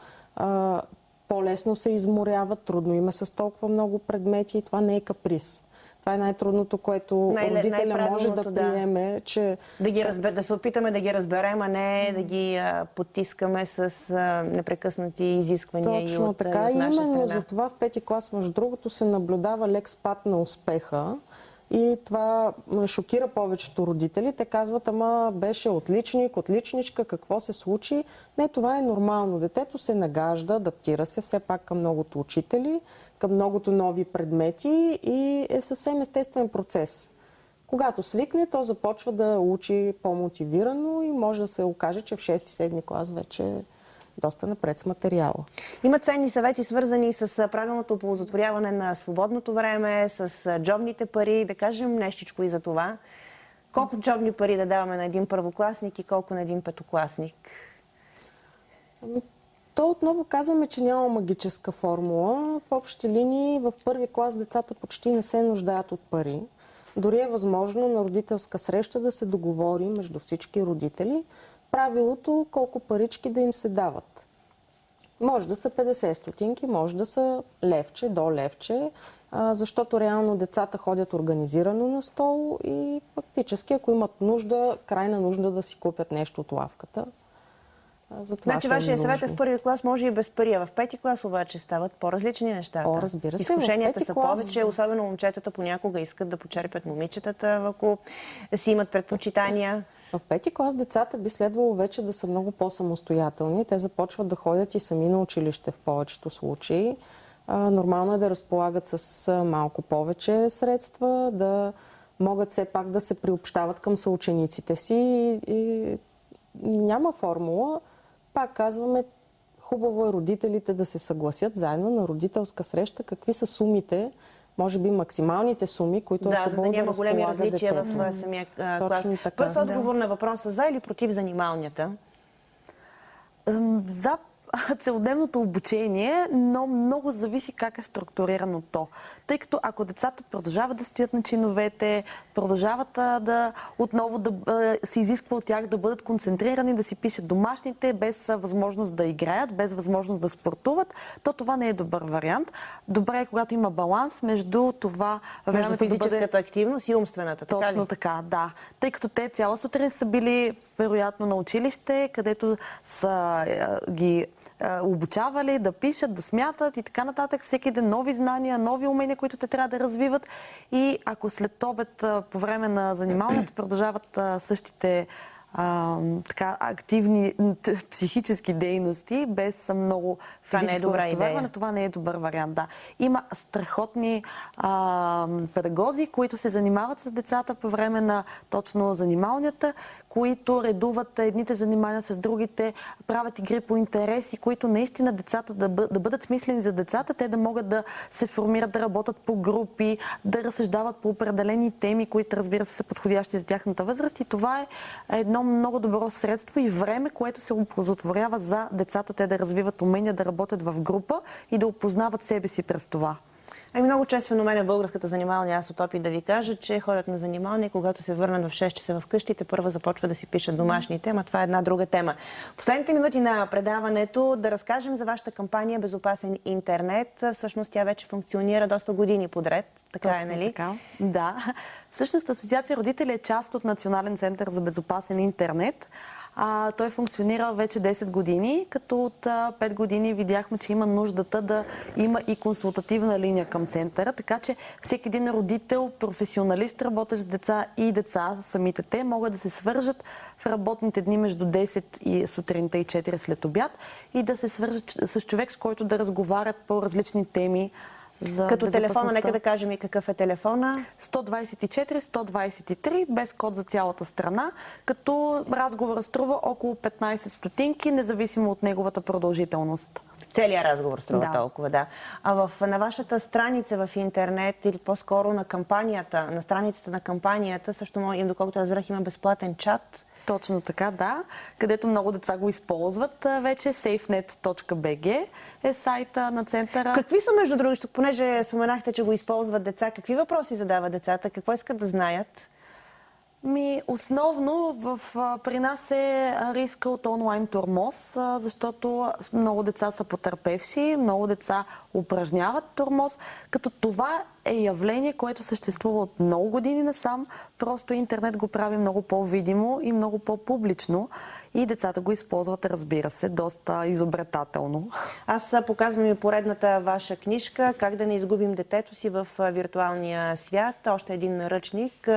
по-лесно се изморяват, трудно им е с толкова много предмети и това не е каприз. Това е най-трудното, което родителя може да приеме, че... Да се опитаме да ги разберем, а не да ги потискаме с непрекъснати изисквания. Точно и от така. наша Именно страна. за това в 5-ти клас, между другото, се наблюдава лек спад на успеха. И това шокира повечето родители. Те казват, ама беше отличник, отличничка, какво се случи? Не, това е нормално. Детето се нагажда, адаптира се все пак към многото учители, към многото нови предмети и е съвсем естествен процес. Когато свикне, то започва да учи по-мотивирано и може да се окаже, че в 6-7 клас вече доста напред с материала. Има ценни съвети, свързани с правилното оползотворяване на свободното време, с джобните пари. Да кажем нещичко и за това. Колко джобни пари да даваме на един първокласник и колко на един петокласник? То отново казваме, че няма магическа формула. В общи линии в първи клас децата почти не се нуждаят от пари. Дори е възможно на родителска среща да се договори между всички родители правилото колко парички да им се дават. Може да са 50 стотинки, може да са левче, до левче, защото реално децата ходят организирано на стол и фактически, ако имат нужда, крайна нужда да си купят нещо от лавката. Значи вашия съвет е в първи клас може и без пари, а в 5-ти клас обаче стават по-различни нещата. О, разбира се. Изкушенията са повече, особено момчетата понякога искат да почерпят момичетата, ако си имат предпочитания. В 5-ти клас децата би следвало вече да са много по-самостоятелни. Те започват да ходят и сами на училище в повечето случаи. Нормално е да разполагат с малко повече средства, да могат все пак да се приобщават към съучениците си. И няма формула. Пак казваме, хубаво е родителите да се съгласят заедно на родителска среща какви са сумите, може би максималните суми, които за да няма големи различия в самия клас. Бърз отговор на въпроса за или против занималнията? За целодневното обучение, но много зависи как е структурирано то. Тъй като ако децата продължават да стоят на чиновете, продължават отново да се изисква от тях да бъдат концентрирани, да си пишат домашните, без възможност да играят, без възможност да спортуват, то това не е добър вариант. Добре е, когато има баланс между това между физическата активност и умствената. Точно така, да. Тъй като те цяла сутрин са били вероятно на училище, където са ги обучавали да пишат, да смятат и така нататък. Всеки ден нови знания, нови умения, които те трябва да развиват. И ако след обед по време на занималнията продължават същите активни психически дейности, без много физическо разтоварване, това не е добър вариант. Да. Има страхотни педагози, които се занимават с децата по време на точно занималнията, които редуват едните занимания с другите, правят игри по интереси, които наистина децата да бъдат смислени за децата, те да могат да се формират, да работят по групи, да разсъждават по определени теми, които разбира се са подходящи за тяхната възраст. И това е едно много добро средство и време, което се оползотворява за децата, те да развиват умения, да работят в група и да опознават себе си през това. Много често феномен в българската занималния, аз от опит да ви кажа, че ходят на занималния, когато се върнат в 6 часа в къщите, първо започва да си пишат домашните, ама това е една друга тема. Последните минути на предаването да разкажем за вашата кампания Безопасен интернет. Всъщност тя вече функционира доста години подред. Така точно е, нали? Така. Да. Всъщност Асоциация Родители е част от Национален център за безопасен интернет. Той функционира вече 10 години, като от 5 години видяхме, че има нуждата да има и консултативна линия към центъра, така че всеки един родител, професионалист, работещ с деца и деца, самите те, могат да се свържат в работните дни между 10 и сутринта и 4 след обяд и да се свържат с човек, с който да разговарят по различни теми. Като телефона, нека да кажем и какъв е телефона. 124-123, без код за цялата страна, като разговорът струва около 15 стотинки, независимо от неговата продължителност. Целият разговор струва толкова, да. А на вашата страница в интернет или по-скоро на кампанията, на страницата на кампанията, също, доколкото разбрах, има безплатен чат. Точно така, да. Където много деца го използват вече. safenet.bg е сайта на центъра. Какви са, между другото, понеже споменахте, че го използват деца, какви въпроси задават децата? Какво искат да знаят? Основно при нас е риска от онлайн тормоз, защото много деца са потърпевши, много деца упражняват тормоз, като това е явление, което съществува от много години насам, просто интернет го прави много по-видимо и много по-публично. И децата го използват, разбира се, доста изобретателно. Аз показвам и поредната ваша книжка "Как да не изгубим детето си в виртуалния свят". Още един наръчник.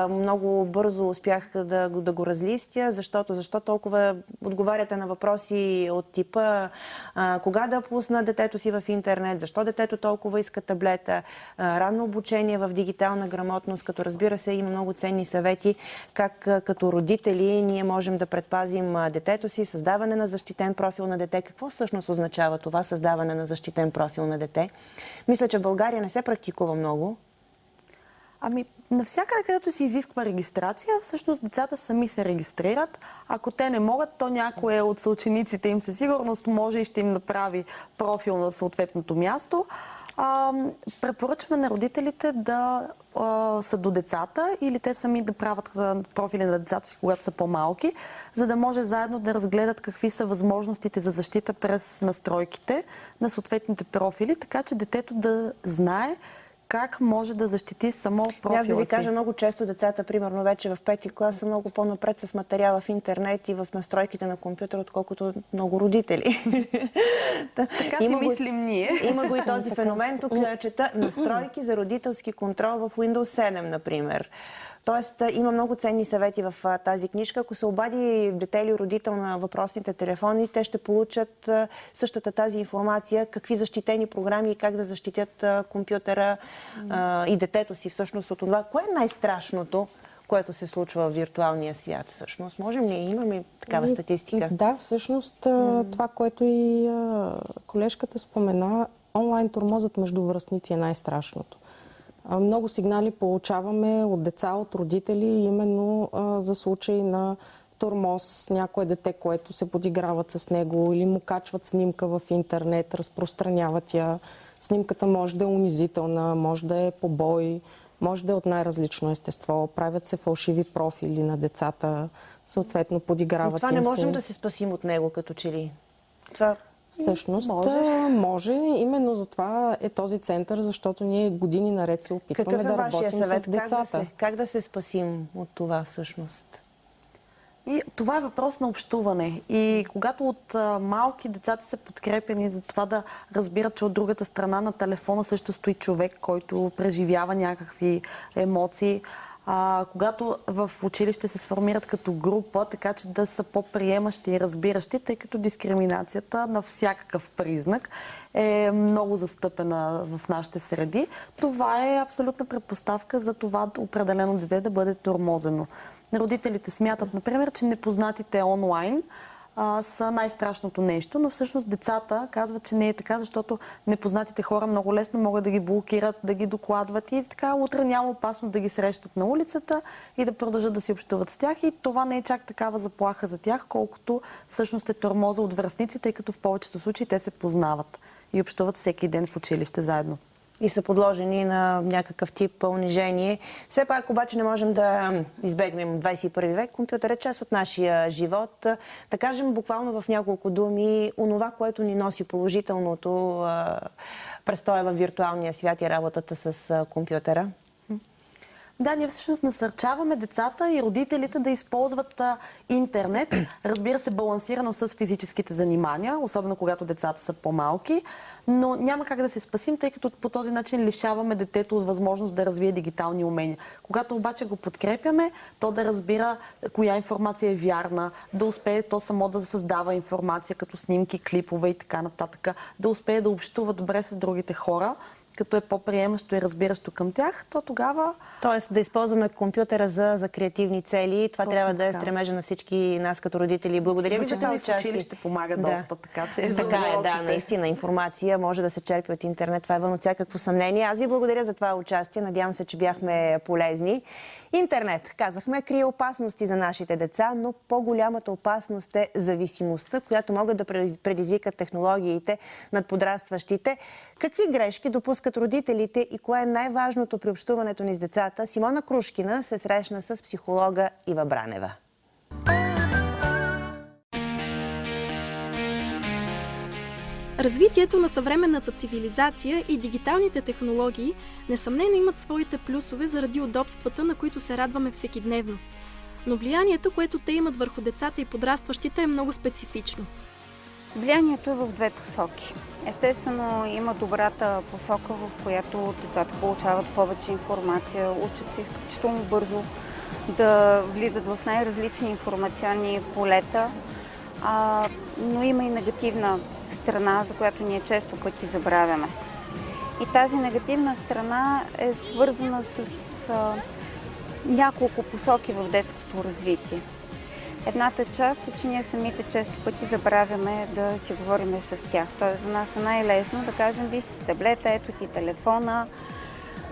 Много бързо успях да го разлистя, защо толкова отговаряте на въпроси от типа кога да пусна детето си в интернет, защо детето толкова иска таблета, ранно обучение в дигитална грамотност, като разбира се има много ценни съвети как като родители ние можем да предпазим детето си, създаване на защитен профил на дете. Какво всъщност означава това създаване на защитен профил на дете? Мисля, че в България не се практикува много. Навсякъде, където се изисква регистрация, всъщност децата сами се регистрират. Ако те не могат, то някой от съучениците им със сигурност може и ще им направи профил на съответното място. Препоръчваме на родителите да са до децата или те сами да правят профили на децата си, когато са по-малки, за да може заедно да разгледат какви са възможностите за защита през настройките на съответните профили, така че детето да знае как може да защити само профила си. Аз да ви кажа, много често децата, примерно вече в 5-ти клас, са много по-напред с материала в интернет и в настройките на компютъра, отколкото много родители. Така си мислим ние. Има го и този феномен. Тук чета настройки за родителски контрол в Windows 7, например. Тоест, има много ценни съвети в тази книжка. Ако се обади дете или родител на въпросните телефони, те ще получат същата тази информация, какви защитени програми и как да защитят компютъра и детето си всъщност от това. Кое е най-страшното, което се случва в виртуалния свят всъщност? Можем ли? Имаме такава статистика? Да, всъщност това, което и колежката спомена, онлайн тормозът между връстници е най-страшното. Много сигнали получаваме от деца, от родители, именно за случаи на тормоз, някое дете, което се подиграват с него или му качват снимка в интернет, разпространяват я. Снимката може да е унизителна, може да е побой, може да е от най-различно естество. Правят се фалшиви профили на децата, съответно подиграват им се. Това не можем да се спасим от него, като че ли? Това... Всъщност може. Именно за това е този център, защото ние години наред се опитваме да работим с децата. Как да се спасим от това всъщност? И това е въпрос на общуване. И когато от малки децата са подкрепени за това да разбират, че от другата страна на телефона също стои човек, който преживява някакви емоции, когато в училище се сформират като група, така че да са по-приемащи и разбиращи, тъй като дискриминацията на всякакъв признак е много застъпена в нашите среди. Това е абсолютна предпоставка за това определено дете да бъде тормозено. Родителите смятат, например, че непознатите онлайн са най-страшното нещо, но всъщност децата казват, че не е така, защото непознатите хора много лесно могат да ги блокират, да ги докладват и така утре няма опасност да ги срещат на улицата и да продължат да си общуват с тях. И това не е чак такава заплаха за тях, колкото всъщност е тормоза от връстници, тъй като в повечето случаи те се познават и общуват всеки ден в училище заедно. И са подложени на някакъв тип унижение. Все пак обаче не можем да избегнем 21 век. Компютър е част от нашия живот. Да кажем буквално в няколко думи онова, което ни носи положителното престоя в виртуалния свят и работата с компютъра. Да, ние всъщност насърчаваме децата и родителите да използват интернет, разбира се, балансирано с физическите занимания, особено когато децата са по-малки, но няма как да се спасим, тъй като по този начин лишаваме детето от възможност да развие дигитални умения. Когато обаче го подкрепяме, то да разбира коя информация е вярна, да успее то само да създава информация като снимки, клипове и така нататък, да успее да общува добре с другите хора, като е по-приемащо и разбиращо към тях, то тогава... Тоест да използваме компютъра за креативни цели. Това трябва да е стремежа на всички нас като родители. Благодаря ви за това участие. В училище помага доста, така че... Така е, да, наистина. Информация може да се черпи от интернет. Това е вън от всякакво съмнение. Аз ви благодаря за това участие. Надявам се, че бяхме полезни. Интернет, казахме, крие опасности за нашите деца, но по-голямата опасност е зависимостта, която могат да предизвикат технологиите над подрастващите. Какви грешки допускат искат родителите и кое е най-важното при общуването ни с децата, Симона Крушкина се срещна с психолога Ива Бранева. Развитието на съвременната цивилизация и дигиталните технологии несъмнено имат своите плюсове заради удобствата, на които се радваме всекидневно. Но влиянието, което те имат върху децата и подрастващите, е много специфично. Влиянието е в две посоки. Естествено, има добрата посока, в която децата получават повече информация, учат се изключително бързо да влизат в най-различни информационни полета, но има и негативна страна, за която ние често пъти забравяме. И тази негативна страна е свързана с няколко посоки в детското развитие. Едната част е, че ние самите често пъти забравяме да си говорим с тях. Тоест за нас е най-лесно да кажем: виж си таблета, ето ти телефона.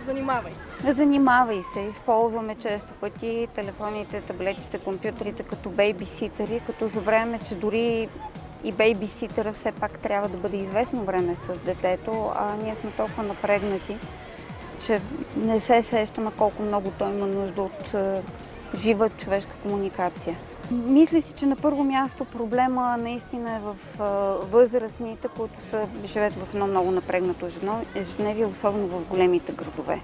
Занимавай се. Занимавай се. Използваме често пъти телефоните, таблетите, компютрите като бейбиситъри, като забравяме, че дори и бейбиситъра все пак трябва да бъде известно време с детето, а ние сме толкова напрегнати, че не се сещаме колко много той има нужда от жива човешка комуникация. Мисля си, че на първо място проблема наистина е в възрастните, които живеят в едно много напрегнато ежедневие, особено в големите градове.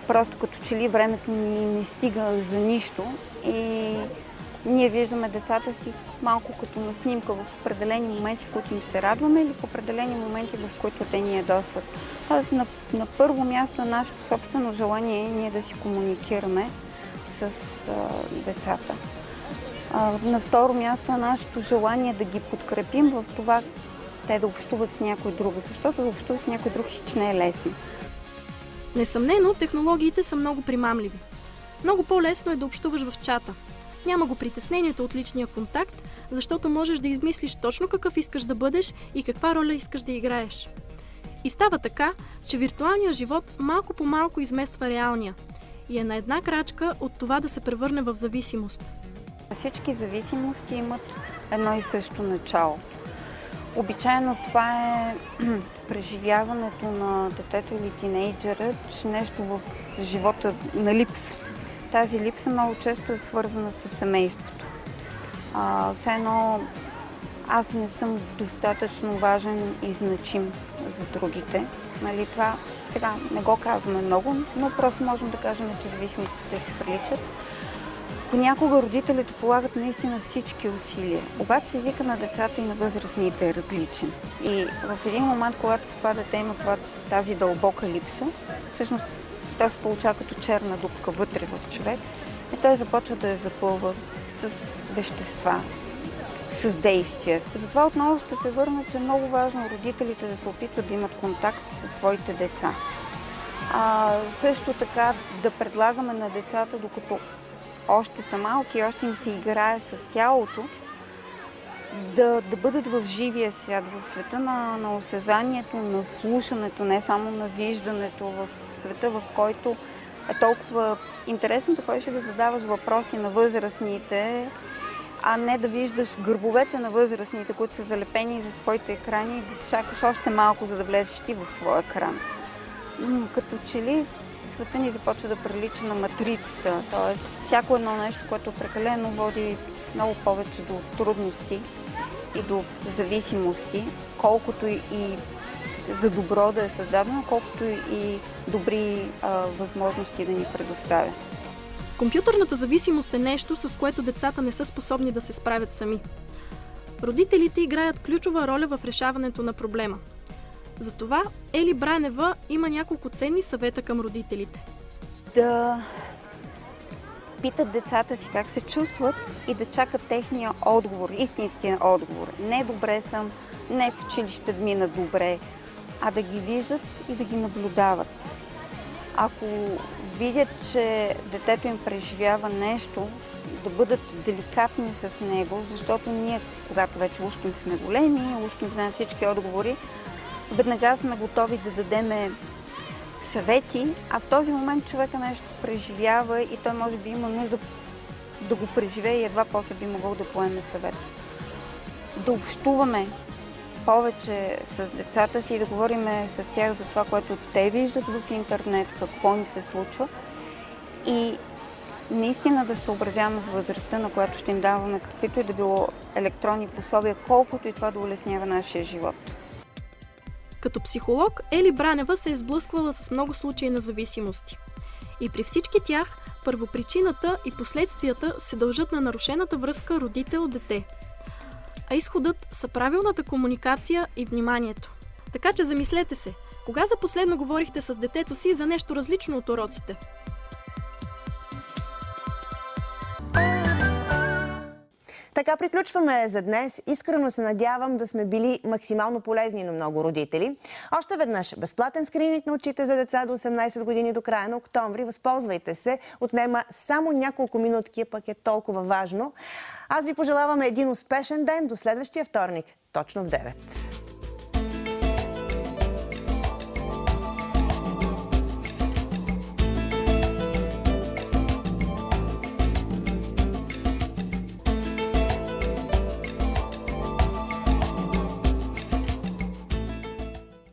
Просто като че ли времето ни не стига за нищо и ние виждаме децата си малко като на снимка в определени моменти, в които им се радваме, или в определени моменти, в които те ни ядосват. Тоест на първо място е нашето собствено желание ние да си комуникираме с децата. На второ място е нашето желание да ги подкрепим в това те да общуват с някой друг, защото да общуват с някой друг хич не е лесно. Несъмнено, технологиите са много примамливи. Много по-лесно е да общуваш в чата. Няма го притеснението от личния контакт, защото можеш да измислиш точно какъв искаш да бъдеш и каква роля искаш да играеш. И става така, че виртуалният живот малко по малко измества реалния и е на една крачка от това да се превърне в зависимост. Всички зависимости имат едно и също начало. Обичайно това е преживяването на детето или тинейджера, че нещо в живота на липса. Тази липса много често е свързана с семейството. Все едно аз не съм достатъчно важен и значим за другите. Нали, това сега не го казваме много, но просто можем да кажем, че зависимостите си приличат. Понякога родителите полагат наистина всички усилия, обаче езика на децата и на възрастните е различен. И в един момент, когато в това дете има тази дълбока липса, всъщност той се получава като черна дупка вътре в човек и той започва да я запълва с вещества, с действия. Затова отново ще се върна, че е много важно родителите да се опитват да имат контакт със своите деца. Също така да предлагаме на децата, докато още са малки, още им се играе с тялото, да бъдат в живия свят, в света на осезанието, на слушането, не само на виждането, в света, в който е толкова интересно да ходиш и да задаваш въпроси на възрастните, а не да виждаш гърбовете на възрастните, които са залепени за своите екрани и да чакаш още малко, за да влезеш ти в своя екран. Като че ли света ни започва да прилича на матрицата, т.е. всяко едно нещо, което прекалено води много повече до трудности и до зависимости, колкото и за добро да е създадено, колкото и добри възможности да ни предоставя. Компютърната зависимост е нещо, с което децата не са способни да се справят сами. Родителите играят ключова роля в решаването на проблема. Затова Ели Бранева има няколко ценни съвета към родителите. Да питат децата си как се чувстват и да чакат техния отговор, истинския отговор. Не добре съм, не в училище да мина добре, а да ги виждат и да ги наблюдават. Ако видят, че детето им преживява нещо, да бъдат деликатни с него, защото ние, когато вече ушким сме големи, ушким знаем всички отговори, веднага сме готови да дадем съвети, а в този момент човека нещо преживява и той може би има нужда да го преживее и едва после би могъл да поеме съвет. Да общуваме повече с децата си и да говорим с тях за това, което те виждат в интернет, какво им се случва. И наистина да се съобразяваме с възрастта, на която ще им даваме каквито и да било електронни пособия, колкото и това да улеснява нашия живот. Като психолог Ели Бранева се е сблъсквала с много случаи на зависимости. И при всички тях първопричината и последствията се дължат на нарушената връзка родител-дете. А изходът са правилната комуникация и вниманието. Така че замислете се, кога за последно говорихте с детето си за нещо различно от уроците? Така приключваме за днес. Искрено се надявам да сме били максимално полезни на много родители. Още веднъж, безплатен скрининг на очите за деца до 18 години до края на октомври. Възползвайте се. Отнема само няколко минутки, пък е толкова важно. Аз ви пожелавам един успешен ден до следващия вторник, точно в 9.